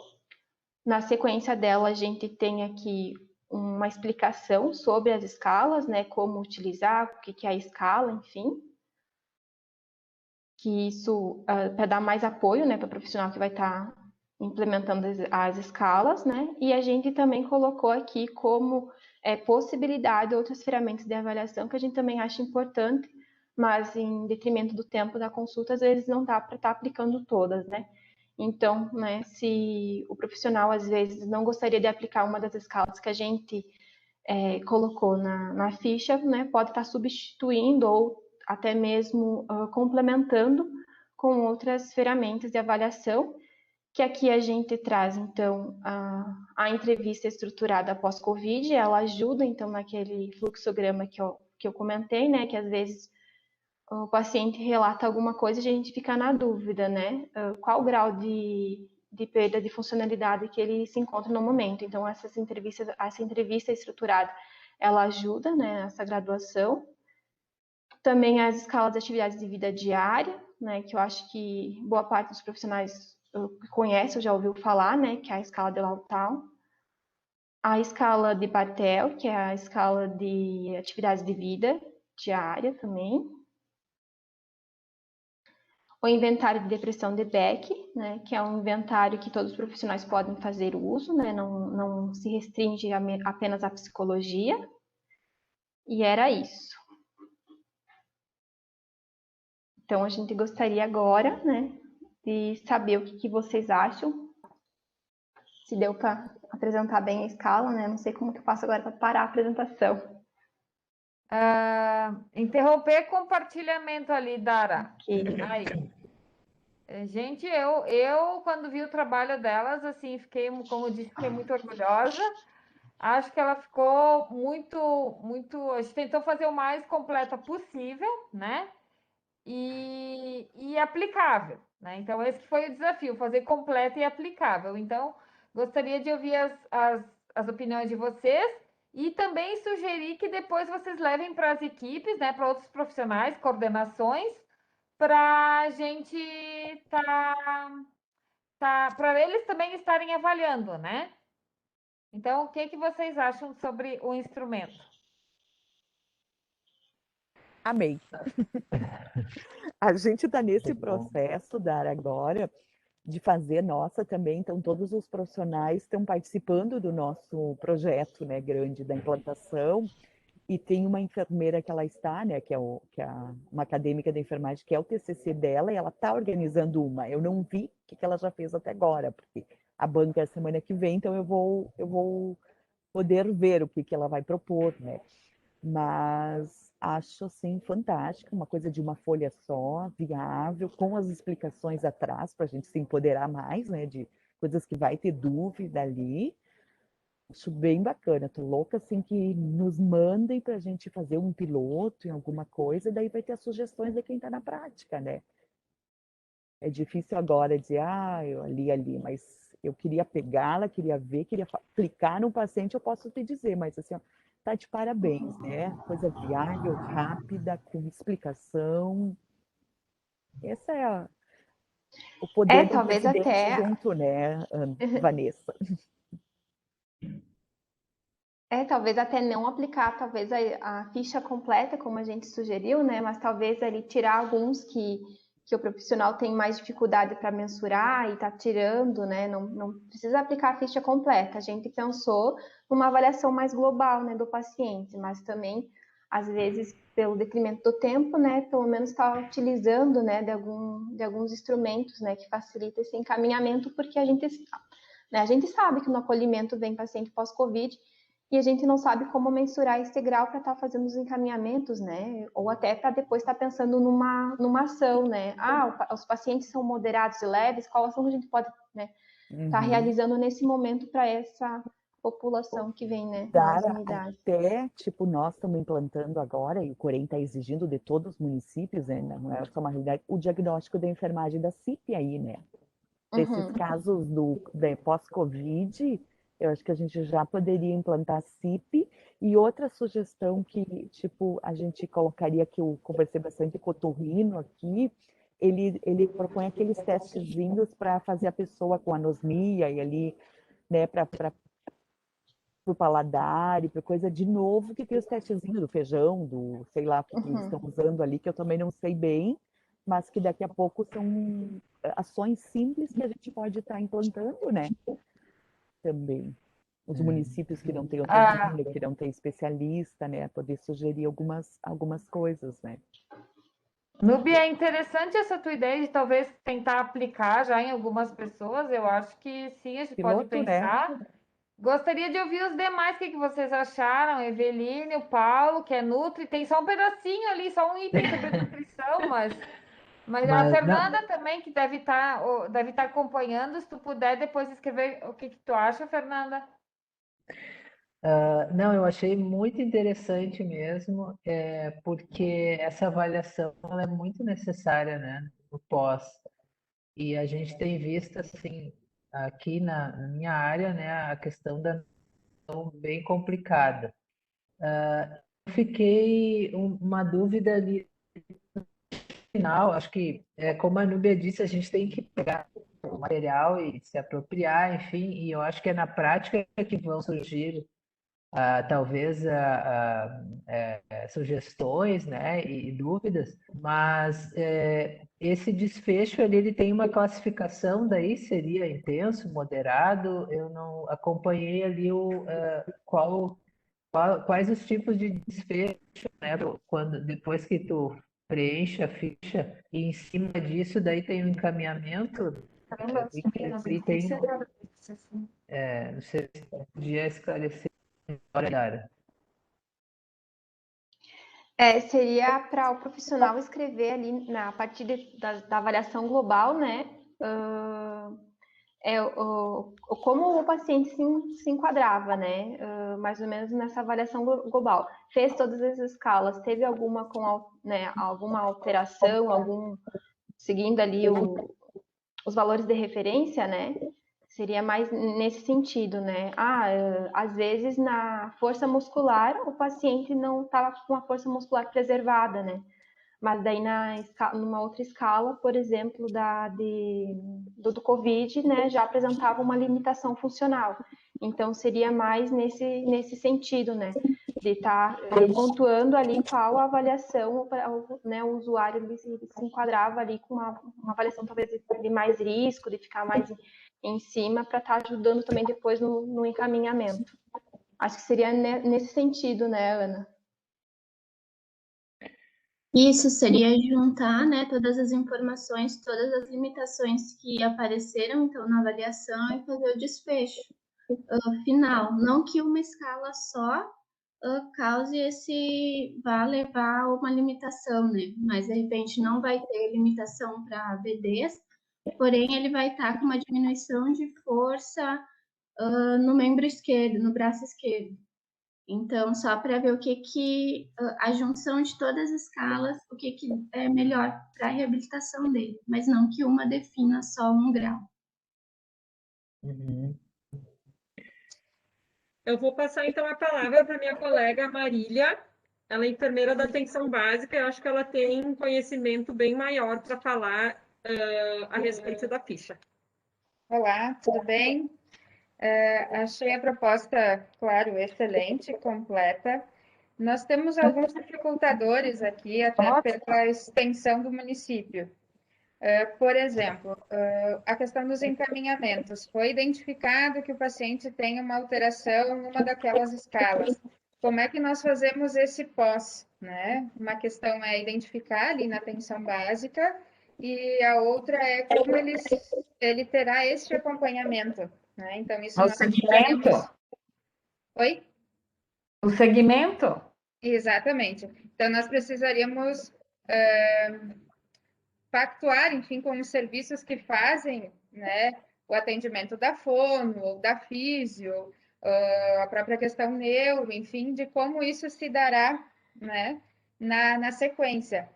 H: Na sequência dela, a gente tem aqui uma explicação sobre as escalas, né? Como utilizar, o que é a escala, enfim. Que isso para dar mais apoio, né, para o profissional que vai estar implementando as escalas, né? E a gente também colocou aqui como possibilidade outras ferramentas de avaliação que a gente também acha importante, mas em detrimento do tempo da consulta, às vezes não dá para estar aplicando todas, né? Então, né, se o profissional às vezes não gostaria de aplicar uma das escalas que a gente colocou na ficha, né, pode estar substituindo ou até mesmo complementando com outras ferramentas de avaliação, que aqui a gente traz, então, a entrevista estruturada pós-Covid, ela ajuda, então, naquele fluxograma que eu comentei, né, que às vezes o paciente relata alguma coisa e a gente fica na dúvida, né, qual o grau de perda de funcionalidade que ele se encontra no momento. Então, essa entrevista estruturada, ela ajuda, né, nessa graduação. Também as escalas de atividades de vida diária, né, que eu acho que boa parte dos profissionais conhece ou já ouviu falar, né, que é a escala de Lautal. A escala de Bartel, que é a escala de atividades de vida diária também. O inventário de depressão de Beck, né, que é um inventário que todos os profissionais podem fazer uso, né, não se restringe apenas à psicologia. E era isso. Então, a gente gostaria agora, né, de saber o que vocês acham. Se deu para apresentar bem a escala, né? Não sei como que eu faço agora para parar a apresentação.
A: Interromper compartilhamento ali, Dara.
H: Okay.
A: Aí. Gente, eu quando vi o trabalho delas, assim, fiquei, como eu disse, fiquei muito orgulhosa. acho que ela ficou a gente tentou fazer o mais completa possível, né? E aplicável, né? Então, esse que foi o desafio, fazer completa e aplicável. Então, gostaria de ouvir as opiniões de vocês e também sugerir que depois vocês levem para as equipes, né, para outros profissionais, coordenações, para a gente para eles também estarem avaliando, né? Então, o que vocês acham sobre o instrumento?
C: Amei. A gente está nesse
G: Que bom.
C: processo, Dara, agora, de fazer nossa também. Então, todos os profissionais estão participando do nosso projeto, né, grande da implantação. E tem uma enfermeira que ela está, né, uma acadêmica da enfermagem, que é o TCC dela, e ela está organizando uma. Eu não vi o que ela já fez até agora, porque a banca é a semana que vem, então eu vou poder ver o que ela vai propor, né? Mas acho assim fantástico, uma coisa de uma folha só, viável, com as explicações atrás para a gente se empoderar mais, né, de coisas que vai ter dúvida ali. Acho bem bacana. Tô louca assim que nos mandem para a gente fazer um piloto em alguma coisa, e daí vai ter as sugestões de quem está na prática, né? É difícil agora dizer, eu ali, mas eu queria pegá-la, queria ver, queria aplicar no paciente, eu posso te dizer, mas assim, ó, tá de parabéns, né? Coisa viável, rápida, com explicação. Esse é o poder do
H: Talvez
C: residente
H: até
C: junto, né, Vanessa?
H: talvez até não aplicar, talvez a ficha completa, como a gente sugeriu, né? Mas talvez ali tirar alguns que o profissional tem mais dificuldade para mensurar e está tirando, né? Não precisa aplicar a ficha completa. A gente pensou numa avaliação mais global, né, do paciente, mas também, às vezes, pelo detrimento do tempo, né, pelo menos está utilizando, né, de alguns instrumentos, né, que facilita esse encaminhamento, porque a gente sabe que no acolhimento vem paciente pós-Covid e a gente não sabe como mensurar esse grau para estar fazendo os encaminhamentos, né? Ou até para depois estar pensando numa ação, né? Os pacientes são moderados e leves, qual ação a gente pode, né, estar realizando nesse momento para essa população que vem, né, nas
C: Dara,
H: unidades.
C: até, tipo, nós estamos implantando agora, e o Corém está exigindo de todos os municípios, né, não é só uma realidade, o diagnóstico da enfermagem da CIP aí, né? Desses casos da pós-Covid, eu acho que a gente já poderia implantar CIP. E outra sugestão que, tipo, a gente colocaria, que eu conversei bastante com o Torrino aqui, ele propõe aqueles testezinhos para fazer a pessoa com anosmia e ali, né, para o paladar e para coisa de novo, que tem os testezinhos do feijão, do sei lá o que eles estão usando ali, que eu também não sei bem, mas que daqui a pouco são ações simples que a gente pode estar implantando, né? Também. Os municípios que não têm otorrino, que não têm especialista, né? Poder sugerir algumas coisas, né?
A: Núbia, é interessante essa tua ideia de talvez tentar aplicar já em algumas pessoas. Eu acho que sim, a gente pode
C: Piloto, né?
A: pensar. Gostaria de ouvir os demais, o que vocês acharam? Eveline, o Paulo, que é Nutri, tem só um pedacinho ali, só um item sobre nutrição, mas a
G: Mas não,
A: Fernanda também, que deve estar acompanhando, se tu puder depois escrever o que tu acha, Fernanda.
G: não, eu achei muito interessante mesmo, porque essa avaliação ela é muito necessária, né, no pós. E a gente tem visto, assim, aqui na minha área, né, a questão da nutrição bem complicada. Eu fiquei uma dúvida ali no final, acho que, como a Núbia disse, a gente tem que pegar o material e se apropriar, enfim, e eu acho que é na prática que vão surgir talvez sugestões, né, e dúvidas, mas esse desfecho ali, ele tem uma classificação, daí seria intenso, moderado, eu não acompanhei ali quais os tipos de desfecho, né, depois que tu preenche a ficha e em cima disso daí tem um encaminhamento, e tem, não sei se podia esclarecer melhor, Dara.
H: Seria para o profissional escrever ali a partir da avaliação global, né? como o paciente se enquadrava, né? Mais ou menos nessa avaliação global. Fez todas as escalas, teve alguma alguma alteração, seguindo ali os valores de referência, né? Seria mais nesse sentido, né? Às vezes na força muscular o paciente não estava com a força muscular preservada, né? Mas daí numa outra escala, por exemplo, do Covid, né, já apresentava uma limitação funcional. Então seria mais nesse sentido, né? De estar pontuando ali qual a avaliação, né, o usuário ele se enquadrava ali com uma avaliação talvez de mais risco, de ficar mais em cima, para estar ajudando também depois no encaminhamento. Acho que seria nesse sentido, né, Ana?
I: Isso seria juntar, né, todas as informações, todas as limitações que apareceram, então, na avaliação e fazer o desfecho final. Não que uma escala só vá levar a uma limitação, né? Mas, de repente, não vai ter limitação para BDs, porém, ele vai estar com uma diminuição de força no membro esquerdo, no braço esquerdo. Então, só para ver o que a junção de todas as escalas, o que é melhor para a reabilitação dele, mas não que uma defina só um grau.
C: Uhum.
E: Eu vou passar então a palavra para minha colega Marília. Ela é enfermeira da atenção básica. Eu acho que ela tem um conhecimento bem maior para falar a respeito da ficha.
J: Olá, tudo bem? Achei a proposta, claro, excelente, completa. Nós temos alguns dificultadores aqui, até pela extensão do município. Por exemplo, a questão dos encaminhamentos. Foi identificado que o paciente tem uma alteração numa daquelas escalas. Como é que nós fazemos esse pós, né? Uma questão é identificar ali na atenção básica e a outra é como ele terá este acompanhamento, né? Então, isso
A: O
J: nós
A: segmento?
J: Oi?
A: O segmento?
J: Exatamente. Então, nós precisaríamos pactuar, enfim, com os serviços que fazem, né, o atendimento da fono, da físio, a própria questão neuro, enfim, de como isso se dará, né, na sequência.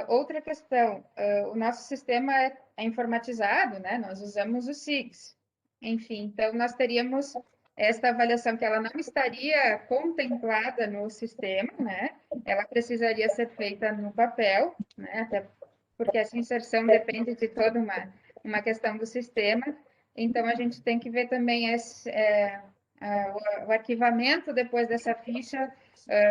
J: Outra questão, o nosso sistema é informatizado, né, nós usamos o SIGS, enfim, então nós teríamos esta avaliação que ela não estaria contemplada no sistema, né, ela precisaria ser feita no papel, né, até porque essa inserção depende de toda uma questão do sistema, então a gente tem que ver também o arquivamento depois dessa ficha.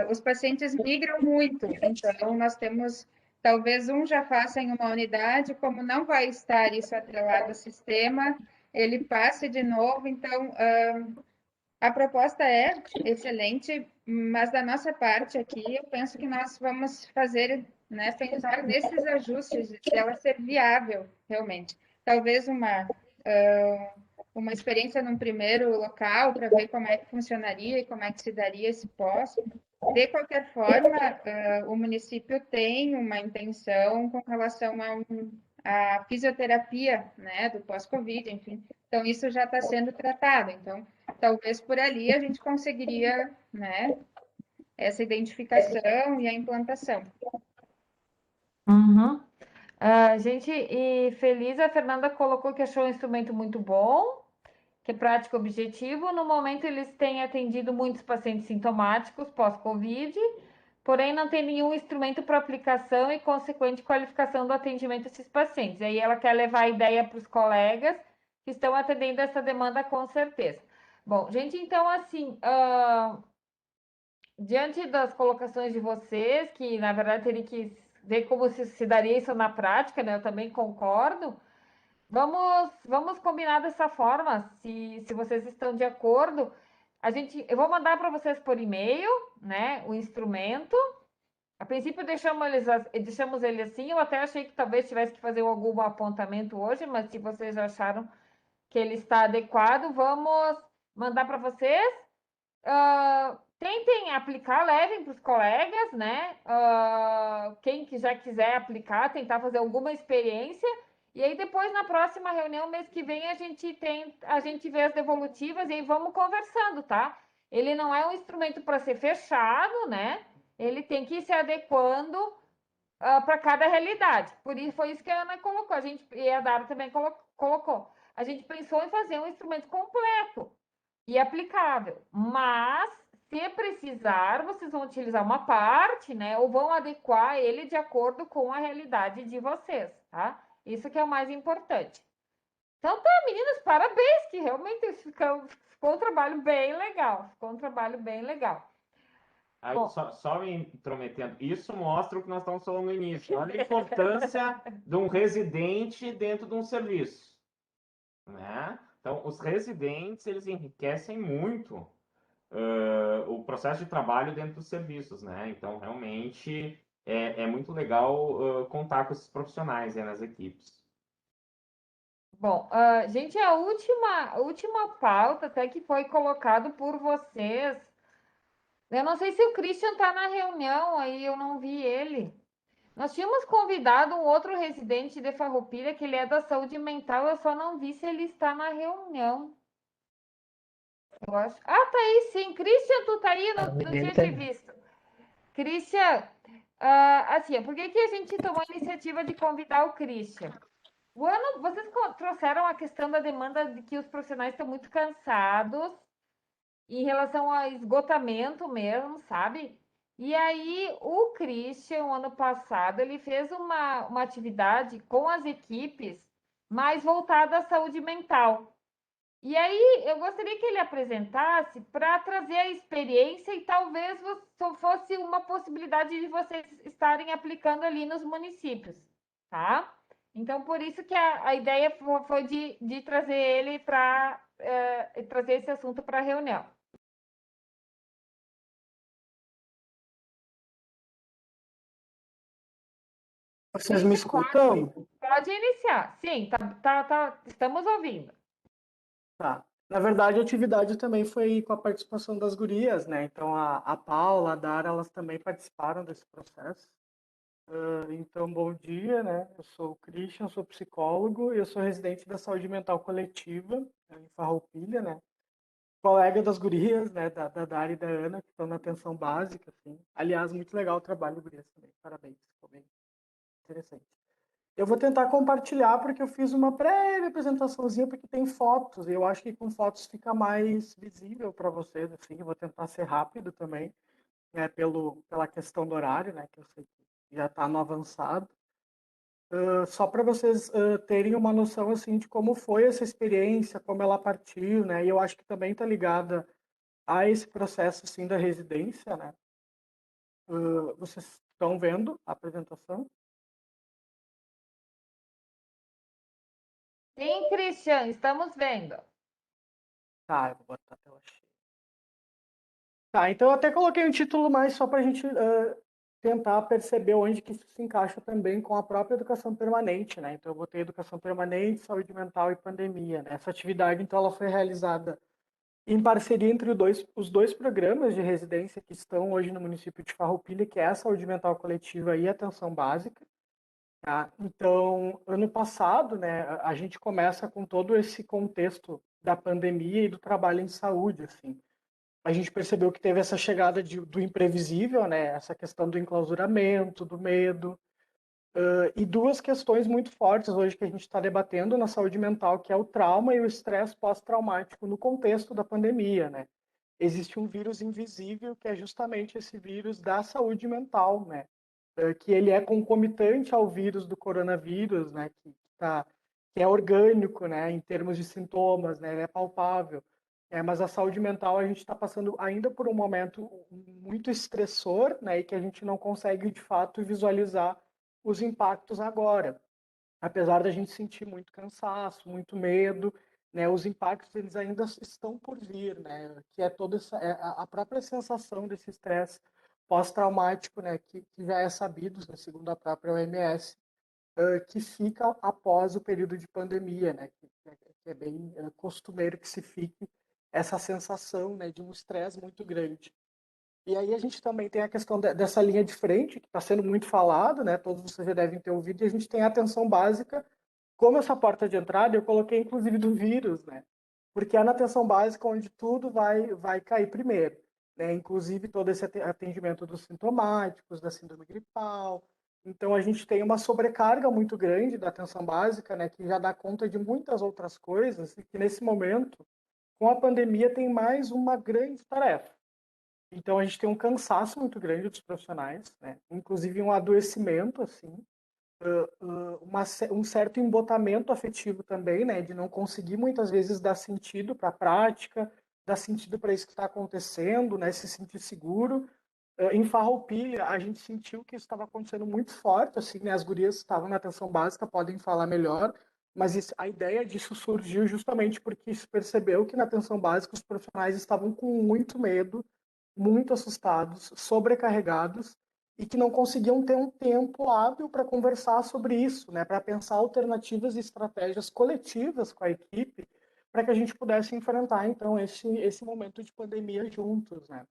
J: Os pacientes migram muito, então nós temos, talvez um já faça em uma unidade, como não vai estar isso atrelado ao sistema, ele passe de novo, então a proposta é excelente, mas da nossa parte aqui, eu penso que nós vamos fazer, né, pensar nesses ajustes, de ela ser viável, realmente. Talvez uma experiência num primeiro local, para ver como é que funcionaria e como é que se daria esse pós. De qualquer forma, o município tem uma intenção com relação à fisioterapia, né, do pós-Covid, enfim. Então, isso já está sendo tratado. Então, talvez por ali a gente conseguiria, né, essa identificação e a implantação.
A: Uhum. Gente, e feliz, a Fernanda colocou que achou um instrumento muito bom, que é prático e objetivo. No momento, eles têm atendido muitos pacientes sintomáticos pós-Covid, porém não tem nenhum instrumento para aplicação e consequente qualificação do atendimento desses pacientes. Aí ela quer levar a ideia para os colegas que estão atendendo essa demanda com certeza. Bom, gente, então assim, diante das colocações de vocês, que na verdade teria que ver como se daria isso na prática, né? Eu também concordo. Vamos combinar dessa forma, se vocês estão de acordo. Eu vou mandar para vocês por e-mail, né, o instrumento. A princípio deixamos ele assim. Eu até achei que talvez tivesse que fazer algum apontamento hoje, mas se vocês acharam que ele está adequado, vamos mandar para vocês. Tentem aplicar, levem para os colegas, né? Quem que já quiser aplicar, tentar fazer alguma experiência. E aí depois, na próxima reunião, mês que vem, a gente vê as devolutivas e aí vamos conversando, tá? Ele não é um instrumento para ser fechado, né? Ele tem que ir se adequando para cada realidade. Por isso, foi isso que a Ana colocou, e a Dara também colocou. A gente pensou em fazer um instrumento completo e aplicável, mas se precisar, vocês vão utilizar uma parte, né? Ou vão adequar ele de acordo com a realidade de vocês, tá? Isso que é o mais importante. Então tá, meninas, parabéns, que realmente ficou um trabalho bem legal. Ficou um trabalho bem legal.
D: Aí,
A: Bom,
D: só me intrometendo, isso mostra o que nós estamos falando no início. Olha a importância de um residente dentro de um serviço, né? Então, os residentes, eles enriquecem muito o processo de trabalho dentro dos serviços, né? Então, realmente, é muito legal contar com esses profissionais nas equipes.
A: bom, gente, a última pauta até que foi colocado por vocês. Eu não sei se o Christian está na reunião, aí eu não vi ele. Nós tínhamos convidado um outro residente de Farroupilha, que ele é da saúde mental, eu só não vi se ele está na reunião. Eu acho. Ah, tá aí sim. Christian, tu tá aí? Não tinha te visto. Christian, assim, por que a gente tomou a iniciativa de convidar o Christian? Vocês trouxeram a questão da demanda de que os profissionais estão muito cansados em relação ao esgotamento mesmo, sabe? E aí, o Christian, ano passado, ele fez uma atividade com as equipes mais voltada à saúde mental. E aí, eu gostaria que ele apresentasse para trazer a experiência e talvez fosse uma possibilidade de vocês estarem aplicando ali nos municípios, tá? Então, por isso que a ideia foi de trazer ele para trazer esse assunto para a reunião.
K: Vocês me escutam?
A: Pode iniciar. Sim, estamos ouvindo.
K: Tá. Na verdade, a atividade também foi com a participação das gurias, né? Então, a Paula, a Dara, elas também participaram desse processo. Então, bom dia, né? Eu sou o Christian, sou psicólogo e eu sou residente da saúde mental coletiva em Farroupilha, né? Colega das gurias, né? Da Dara e da Ana, que estão na atenção básica, assim. Aliás, muito legal o trabalho, gurias, também. Parabéns, ficou bem interessante. Eu vou tentar compartilhar porque eu fiz uma breve apresentaçãozinha porque tem fotos e eu acho que com fotos fica mais visível para vocês, assim. Eu vou tentar ser rápido também, né, pela questão do horário, né, que eu sei que já está no avançado. Só para vocês terem uma noção assim de como foi essa experiência, como ela partiu, né? E eu acho que também está ligada a esse processo assim da residência, né? Vocês estão vendo a apresentação?
A: Sim, Christian, estamos vendo.
K: Tá, eu vou botar a tela cheia. Tá, então eu até coloquei um título mais só para a gente tentar perceber onde que isso se encaixa também com a própria educação permanente, né? Então eu botei educação permanente, saúde mental e pandemia, né? Essa atividade, então, ela foi realizada em parceria entre os dois programas de residência que estão hoje no município de Farroupilha, que é a saúde mental coletiva e a atenção básica. Tá? Então, ano passado, né, a gente começa com todo esse contexto da pandemia e do trabalho em saúde, assim. A gente percebeu que teve essa chegada do imprevisível, né, essa questão do enclausuramento, do medo, e duas questões muito fortes hoje que a gente está debatendo na saúde mental, que é o trauma e o estresse pós-traumático no contexto da pandemia, né? Existe um vírus invisível que é justamente esse vírus da saúde mental, né? Que ele é concomitante ao vírus do coronavírus, né? Que é orgânico, né? Em termos de sintomas, né? Ele é palpável. Mas a saúde mental a gente está passando ainda por um momento muito estressor, né? E que a gente não consegue de fato visualizar os impactos agora. Apesar da gente sentir muito cansaço, muito medo, né, os impactos eles ainda estão por vir, né, que é toda a própria sensação desse estresse pós-traumático, né, que já é sabido, né, segundo a própria OMS, que fica após o período de pandemia, né, que é bem costumeiro que se fique essa sensação, né, de um estresse muito grande. E aí a gente também tem a questão dessa linha de frente, que está sendo muito falado, né? Todos vocês já devem ter ouvido, e a gente tem a atenção básica como essa porta de entrada, eu coloquei inclusive do vírus, né? Porque é na atenção básica onde tudo vai cair primeiro, né? Inclusive todo esse atendimento dos sintomáticos, da síndrome gripal. Então a gente tem uma sobrecarga muito grande da atenção básica, né? Que já dá conta de muitas outras coisas e que nesse momento, com a pandemia, tem mais uma grande tarefa. Então a gente tem um cansaço muito grande dos profissionais, né? Inclusive um adoecimento, assim, um certo embotamento afetivo também, né, de não conseguir muitas vezes dar sentido para a prática, dar sentido para isso que está acontecendo, né, se sentir seguro. Em Farroupilha, a gente sentiu que isso estava acontecendo muito forte, assim, né, as gurias estavam na atenção básica, podem falar melhor, mas a ideia disso surgiu justamente porque se percebeu que na atenção básica os profissionais estavam com muito medo, muito assustados, sobrecarregados, e que não conseguiam ter um tempo hábil para conversar sobre isso, né, para pensar alternativas e estratégias coletivas com a equipe, para que a gente pudesse enfrentar, então, esse momento de pandemia juntos, né.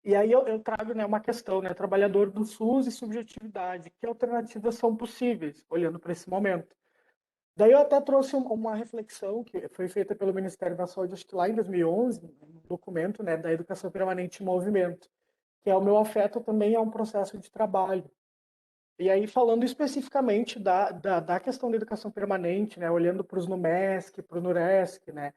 K: E aí eu trago, né, uma questão, né, trabalhador do SUS e subjetividade, que alternativas são possíveis, olhando para esse momento. Daí eu até trouxe uma reflexão que foi feita pelo Ministério da Saúde, acho que lá em 2011, um documento, né, da Educação Permanente em Movimento, que é o meu afeto também é um processo de trabalho. E aí, falando especificamente da questão da educação permanente, né, olhando para os NUMESC, para o NURESC, né,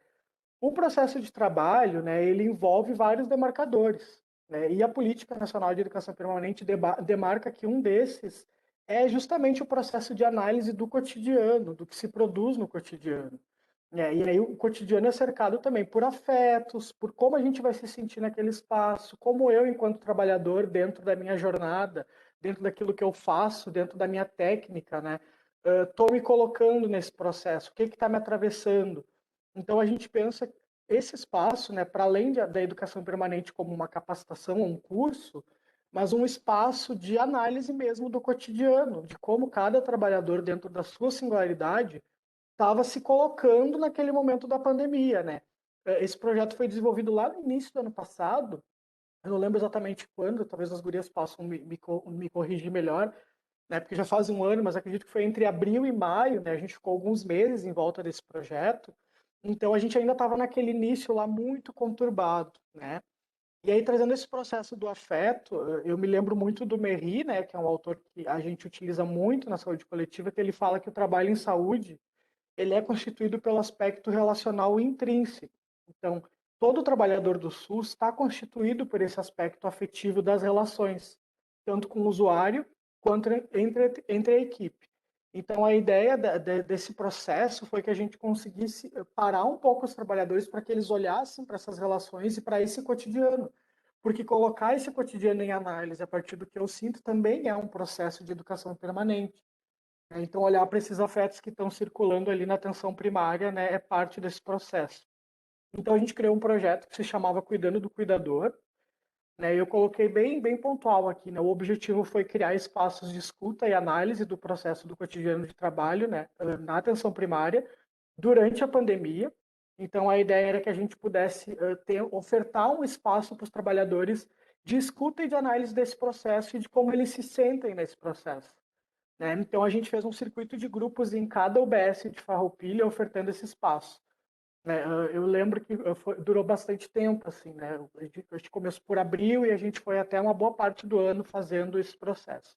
K: o processo de trabalho, né, ele envolve vários demarcadores, né, e a Política Nacional de Educação Permanente demarca que um desses é justamente o processo de análise do cotidiano, do que se produz no cotidiano. E aí o cotidiano é cercado também por afetos, por como a gente vai se sentir naquele espaço, como eu, enquanto trabalhador, dentro da minha jornada, dentro daquilo que eu faço, dentro da minha técnica, né, estou me colocando nesse processo, o que está me atravessando. Então a gente pensa esse espaço, né, para além da educação permanente como uma capacitação ou um curso, mas um espaço de análise mesmo do cotidiano, de como cada trabalhador, dentro da sua singularidade, estava se colocando naquele momento da pandemia, né? Esse projeto foi desenvolvido lá no início do ano passado, eu não lembro exatamente quando, talvez as gurias possam me corrigir melhor, né? Porque já faz um ano, mas acredito que foi entre abril e maio, né? A gente ficou alguns meses em volta desse projeto, então a gente ainda estava naquele início lá muito conturbado, né? E aí, trazendo esse processo do afeto, eu me lembro muito do Merri, né, que é um autor que a gente utiliza muito na saúde coletiva, que ele fala que o trabalho em saúde ele é constituído pelo aspecto relacional intrínseco. Então, todo trabalhador do SUS está constituído por esse aspecto afetivo das relações, tanto com o usuário quanto entre a equipe. Então, a ideia desse processo foi que a gente conseguisse parar um pouco os trabalhadores para que eles olhassem para essas relações e para esse cotidiano. Porque colocar esse cotidiano em análise a partir do que eu sinto também é um processo de educação permanente. Então, olhar para esses afetos que estão circulando ali na atenção primária, né, é parte desse processo. Então, a gente criou um projeto que se chamava Cuidando do Cuidador, né, e eu coloquei bem pontual aqui, né, o objetivo foi criar espaços de escuta e análise do processo do cotidiano de trabalho, né, na atenção primária, durante a pandemia. Então, a ideia era que a gente pudesse ofertar um espaço para os trabalhadores de escuta e de análise desse processo e de como eles se sentem nesse processo. Né? Então, a gente fez um circuito de grupos em cada UBS de Farroupilha, ofertando esse espaço. Né? Eu lembro que durou bastante tempo, assim, né? A gente começou por abril e a gente foi até uma boa parte do ano fazendo esse processo.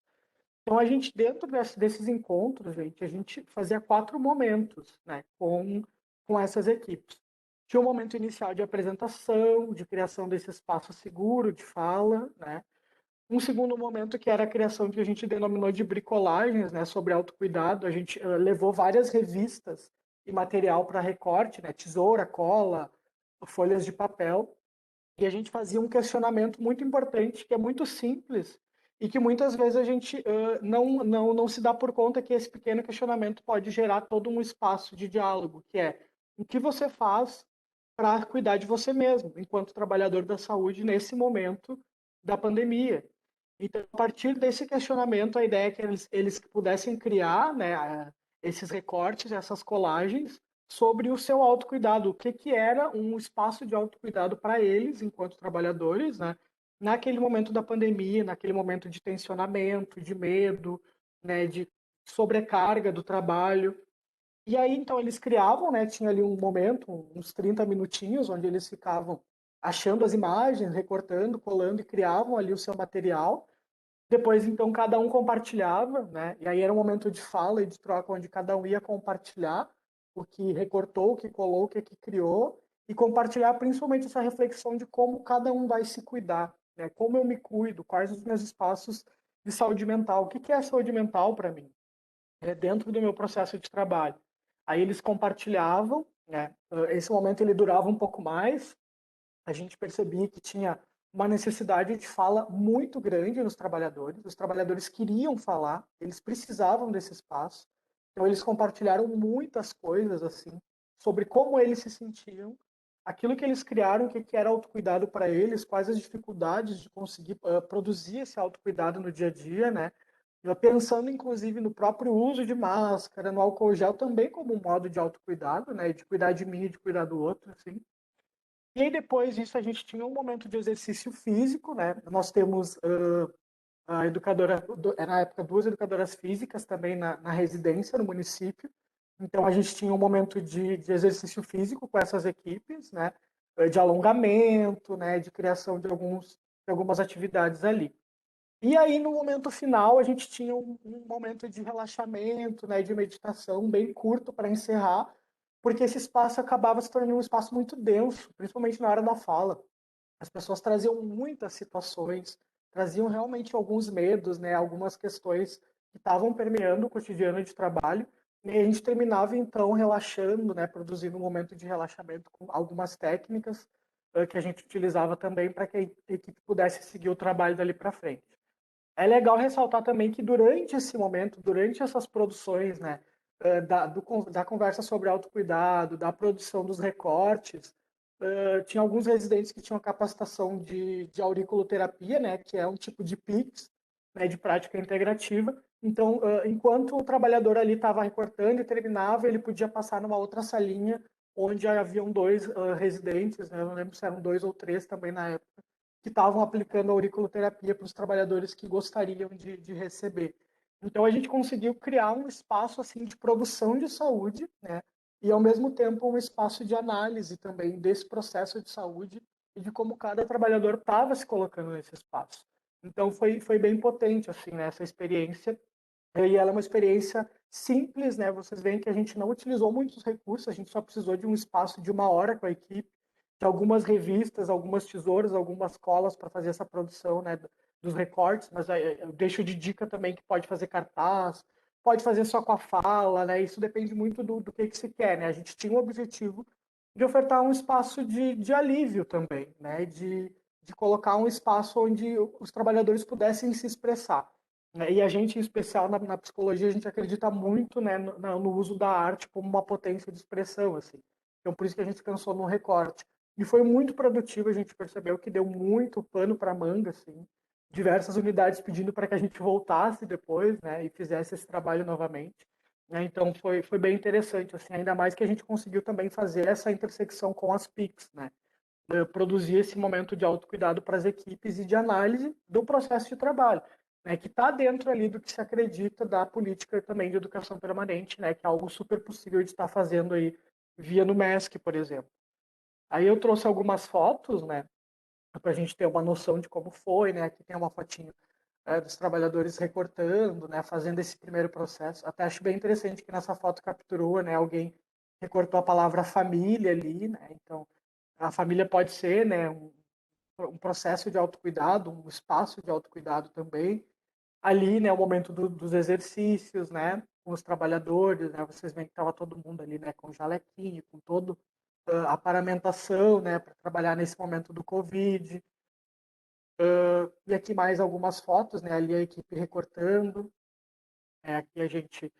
K: Então, a gente, dentro desses encontros, a gente fazia 4 momentos, né, com essas equipes. Tinha um momento inicial de apresentação, de criação desse espaço seguro de fala, né? Um segundo momento que era a criação que a gente denominou de bricolagens, né, sobre autocuidado. A gente levou várias revistas e material para recorte, né, tesoura, cola, folhas de papel, e a gente fazia um questionamento muito importante, que é muito simples, e que muitas vezes a gente não se dá por conta que esse pequeno questionamento pode gerar todo um espaço de diálogo, que é o que você faz para cuidar de você mesmo, enquanto trabalhador da saúde, nesse momento da pandemia. Então, a partir desse questionamento, a ideia é que eles pudessem criar, né, esses recortes, essas colagens, sobre o seu autocuidado, o que era um espaço de autocuidado para eles, enquanto trabalhadores, né, naquele momento da pandemia, naquele momento de tensionamento, de medo, né, de sobrecarga do trabalho. E aí, então, eles criavam, né? Tinha ali um momento, uns 30 minutinhos, onde eles ficavam achando as imagens, recortando, colando e criavam ali o seu material. Depois, então, cada um compartilhava, né? E aí era um momento de fala e de troca, onde cada um ia compartilhar o que recortou, o que colou, o que criou, e compartilhar principalmente essa reflexão de como cada um vai se cuidar, né? Como eu me cuido, quais os meus espaços de saúde mental, o que é saúde mental para mim, dentro do meu processo de trabalho. Aí eles compartilhavam, né? Esse momento ele durava um pouco mais, a gente percebia que tinha uma necessidade de fala muito grande nos trabalhadores. Os trabalhadores queriam falar, eles precisavam desse espaço. Então eles compartilharam muitas coisas assim sobre como eles se sentiam, aquilo que eles criaram, o que era autocuidado para eles, quais as dificuldades de conseguir produzir esse autocuidado no dia a dia, né? Pensando inclusive no próprio uso de máscara, no álcool gel também como um modo de autocuidado, né? De cuidar de mim e de cuidar do outro, assim. E aí depois disso a gente tinha um momento de exercício físico, né? Nós temos a educadora, na época duas educadoras físicas também na residência no município. Então a gente tinha um momento de exercício físico com essas equipes, né? De alongamento, né? De criação de algumas atividades ali. E aí no momento final a gente tinha um momento de relaxamento, né? De meditação bem curto para encerrar, porque esse espaço acabava se tornando um espaço muito denso, principalmente na hora da fala. As pessoas traziam muitas situações, traziam realmente alguns medos, né, algumas questões que estavam permeando o cotidiano de trabalho, e a gente terminava então relaxando, né, produzindo um momento de relaxamento com algumas técnicas que a gente utilizava também para que a equipe pudesse seguir o trabalho dali para frente. É legal ressaltar também que durante esse momento, durante essas produções, né, da conversa sobre autocuidado, da produção dos recortes, tinha alguns residentes que tinham capacitação de auriculoterapia, né, que é um tipo de PICS, né, de prática integrativa. Então, enquanto o trabalhador ali estava recortando e terminava, ele podia passar numa outra salinha onde haviam dois residentes, né, eu não lembro se eram dois ou três também na época, que estavam aplicando auriculoterapia para os trabalhadores que gostariam de receber. Então a gente conseguiu criar um espaço assim de produção de saúde, né? E ao mesmo tempo um espaço de análise também desse processo de saúde e de como cada trabalhador estava se colocando nesse espaço. Então foi bem potente assim, né, essa experiência. E ela é uma experiência simples, né? Vocês veem que a gente não utilizou muitos recursos, a gente só precisou de um espaço de 1 hora com a equipe, de algumas revistas, algumas tesouras, algumas colas para fazer essa produção, né, dos recortes, mas eu deixo de dica também que pode fazer cartaz, pode fazer só com a fala, né? Isso depende muito do que se quer, né? A gente tinha o objetivo de ofertar um espaço de alívio também, né? De colocar um espaço onde os trabalhadores pudessem se expressar, né? E a gente, em especial na psicologia, a gente acredita muito, né, no uso da arte como uma potência de expressão, assim. Então, por isso que a gente pensou no recorte. E foi muito produtivo, a gente percebeu que deu muito pano para manga, assim. Diversas unidades pedindo para que a gente voltasse depois, né, e fizesse esse trabalho novamente. Né? Então, foi bem interessante, assim, ainda mais que a gente conseguiu também fazer essa intersecção com as PICs, né? Produzir esse momento de autocuidado para as equipes e de análise do processo de trabalho, né, que está dentro ali do que se acredita da política também de educação permanente, né, que é algo super possível de estar fazendo aí via no MESC, por exemplo. Aí eu trouxe algumas fotos, né, para a gente ter uma noção de como foi, né, aqui tem uma fotinho dos trabalhadores recortando, né, fazendo esse primeiro processo. Até acho bem interessante que nessa foto capturou, né, alguém recortou a palavra família ali, né, então a família pode ser, né, um processo de autocuidado, um espaço de autocuidado também. Ali, né, o momento dos exercícios, né, com os trabalhadores, né, vocês veem que estava todo mundo ali, né, com jalequinho, com todo a paramentação, né, para trabalhar nesse momento do Covid. E aqui mais algumas fotos, né, ali a equipe recortando, aqui a gente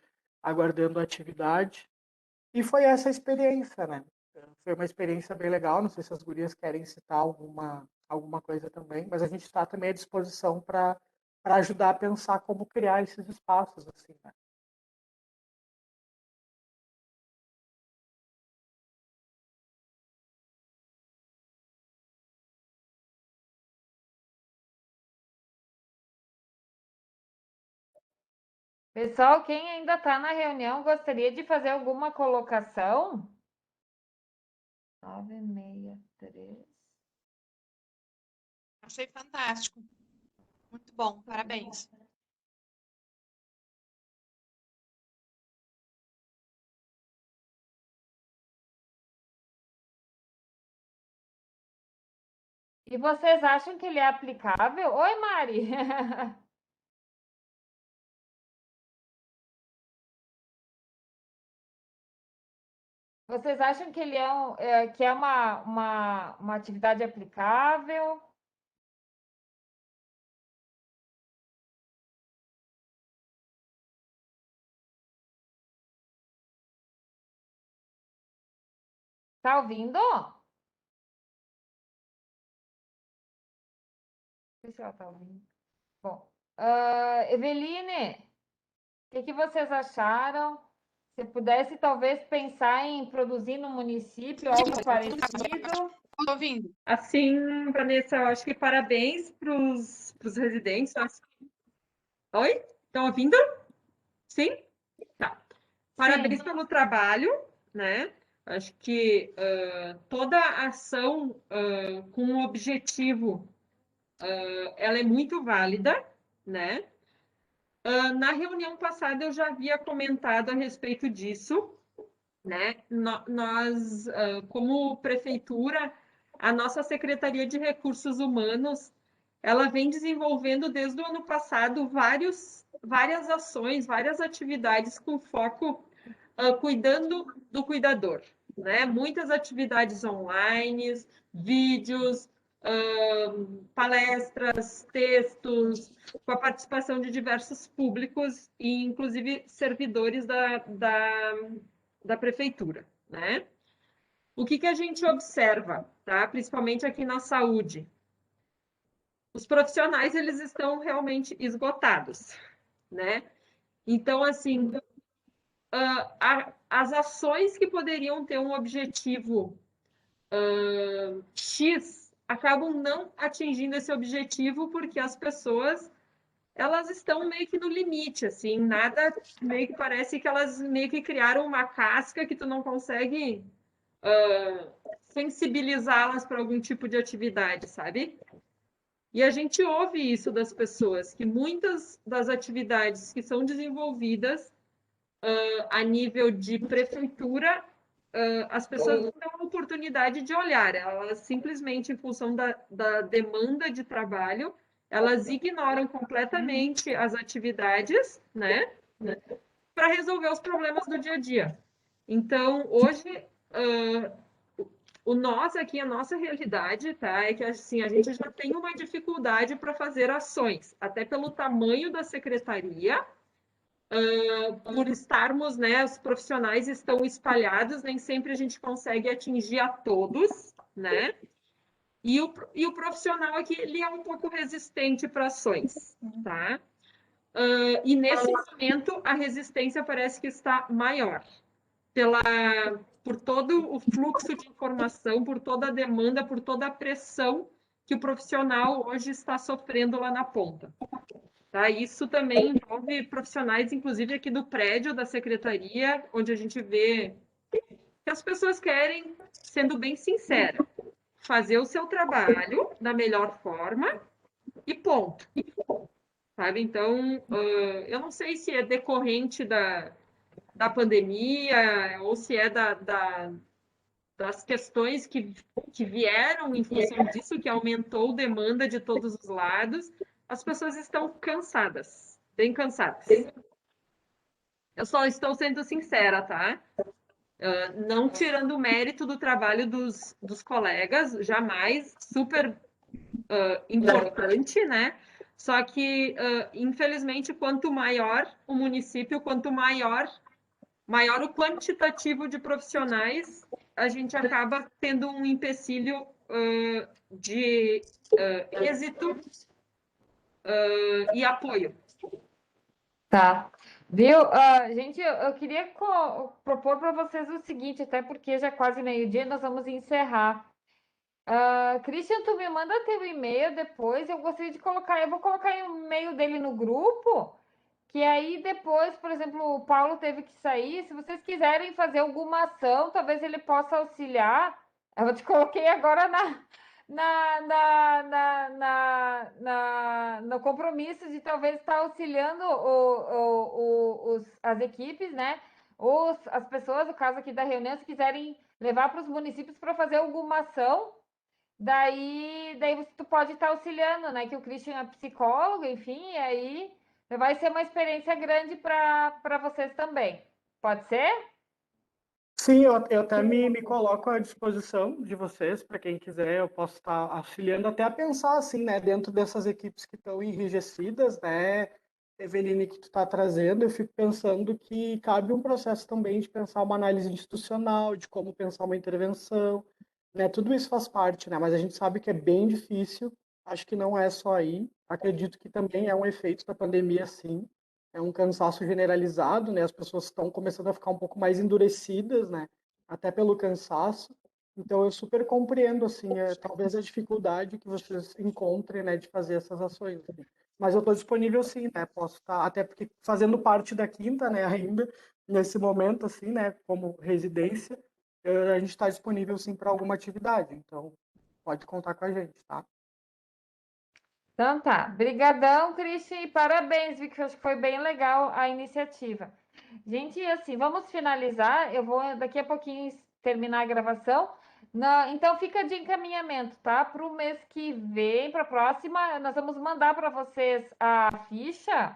K: aguardando a atividade. E foi essa experiência, né? Foi uma experiência bem legal. Não sei se as gurias querem citar alguma coisa também, mas a gente está também à disposição para ajudar a pensar como criar esses espaços, assim, né?
A: Pessoal, quem ainda está na reunião, gostaria de fazer alguma colocação? 963.
L: Achei fantástico. Muito bom, parabéns.
A: E vocês acham que ele é aplicável? Oi, Mari! Vocês acham que ele que é uma atividade aplicável? Tá ouvindo? Não sei se ela tá ouvindo. Bom, Eveline, o que vocês acharam? Se pudesse, talvez, pensar em produzir no município algo parecido.
L: Estou ouvindo.
E: Assim, Vanessa, eu acho que parabéns para os residentes. Oi? Estão ouvindo? Sim? Tá. Parabéns pelo trabalho, né? Acho que toda ação com um objetivo, ela é muito válida, né? Na reunião passada eu já havia comentado a respeito disso, né? Nós, como prefeitura, a nossa Secretaria de Recursos Humanos, ela vem desenvolvendo desde o ano passado várias ações, várias atividades com foco cuidando do cuidador, né? Muitas atividades online, vídeos, palestras, textos, com a participação de diversos públicos e, inclusive, servidores da prefeitura, né? O que a gente observa, tá? Principalmente aqui na saúde? Os profissionais, eles estão realmente esgotados, né? Então, assim, as ações que poderiam ter um objetivo X acabam não atingindo esse objetivo porque as pessoas elas estão meio que no limite, assim, nada meio que parece que elas meio que criaram uma casca que tu não consegue sensibilizá-las para algum tipo de atividade, sabe? E a gente ouve isso das pessoas, que muitas das atividades que são desenvolvidas a nível de prefeitura, as pessoas não têm a oportunidade de olhar, elas simplesmente, em função da demanda de trabalho, elas ignoram completamente as atividades, né, para resolver os problemas do dia a dia. Então, hoje, nós aqui, a nossa realidade, tá, é que assim, a gente já tem uma dificuldade para fazer ações, até pelo tamanho da secretaria, por estarmos, né, os profissionais estão espalhados, nem sempre a gente consegue atingir a todos, né? E o profissional aqui, ele é um pouco resistente para ações, tá? E nesse momento, a resistência parece que está maior, por todo o fluxo de informação, por toda a demanda, por toda a pressão que o profissional hoje está sofrendo lá na ponta. Tá? Isso também envolve profissionais, inclusive aqui do prédio da secretaria, onde a gente vê que as pessoas querem, sendo bem sincera, fazer o seu trabalho da melhor forma e ponto. Sabe? Então, eu não sei se é decorrente da pandemia ou se é das questões que vieram em função disso, que aumentou a demanda de todos os lados, as pessoas estão cansadas, bem cansadas. Eu só estou sendo sincera, tá? Não tirando o mérito do trabalho dos colegas, jamais, super importante, né? Só que, infelizmente, quanto maior o município, quanto maior o quantitativo de profissionais, a gente acaba tendo um empecilho de êxito e apoio.
A: Tá. Viu? Gente, eu queria propor para vocês o seguinte, até porque já é quase meio-dia, nós vamos encerrar. Christian, tu me manda teu e-mail depois, eu gostaria de colocar, eu vou colocar o e-mail dele no grupo, que aí depois, por exemplo, o Paulo teve que sair, se vocês quiserem fazer alguma ação, talvez ele possa auxiliar. Eu te coloquei agora no compromisso de talvez estar auxiliando as equipes, né? Ou as pessoas, no caso aqui da reunião, se quiserem levar para os municípios para fazer alguma ação, daí tu pode estar auxiliando, né? Que o Christian é psicólogo, enfim, e aí vai ser uma experiência grande para vocês também. Pode ser?
K: Sim, eu até me coloco à disposição de vocês, para quem quiser, eu posso estar auxiliando até a pensar assim, né, dentro dessas equipes que estão enrijecidas, né, Eveline, que tu está trazendo, eu fico pensando que cabe um processo também de pensar uma análise institucional, de como pensar uma intervenção, né, tudo isso faz parte, né, mas a gente sabe que é bem difícil, acho que não é só aí, acredito que também é um efeito da pandemia, sim, é um cansaço generalizado, né? As pessoas estão começando a ficar um pouco mais endurecidas, né? Até pelo cansaço. Então eu super compreendo assim, talvez a dificuldade que vocês encontrem, né, de fazer essas ações. Assim. Mas eu estou disponível sim, né? Posso estar, até porque fazendo parte da quinta, né, ainda nesse momento assim, né, como residência, a gente está disponível sim para alguma atividade. Então pode contar com a gente, tá?
A: Então tá. Brigadão, Christian, e parabéns, Vicky, acho que foi bem legal a iniciativa. Gente, assim, vamos finalizar. Eu vou daqui a pouquinho terminar a gravação. Então fica de encaminhamento, tá? Para o mês que vem, para a próxima, nós vamos mandar para vocês a ficha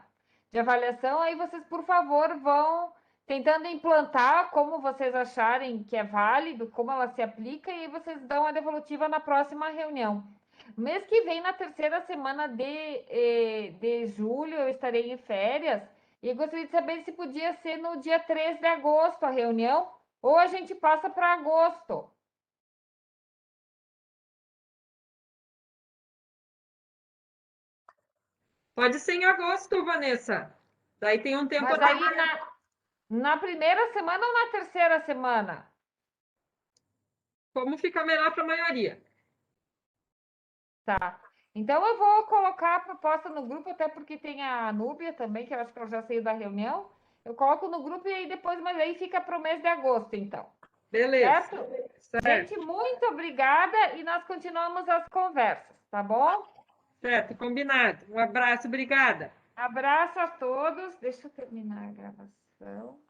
A: de avaliação. Aí vocês, por favor, vão tentando implantar como vocês acharem que é válido, como ela se aplica, e aí vocês dão a devolutiva na próxima reunião. Mês que vem, na terceira semana de julho, eu estarei em férias e eu gostaria de saber se podia ser no dia 3 de agosto a reunião ou a gente passa para agosto.
E: Pode ser em agosto, Vanessa. Daí tem um tempo
A: Mas
E: até.
A: aí na primeira semana ou na terceira semana?
E: Como fica melhor para a maioria.
A: Tá. Então eu vou colocar a proposta no grupo, até porque tem a Núbia também, que eu acho que ela já saiu da reunião. Eu coloco no grupo e aí depois, mas aí fica para o mês de agosto, então.
E: Beleza.
A: Certo? Gente, muito obrigada e nós continuamos as conversas, tá bom?
E: Certo, combinado. Um abraço, obrigada.
A: Abraço a todos. Deixa eu terminar a gravação.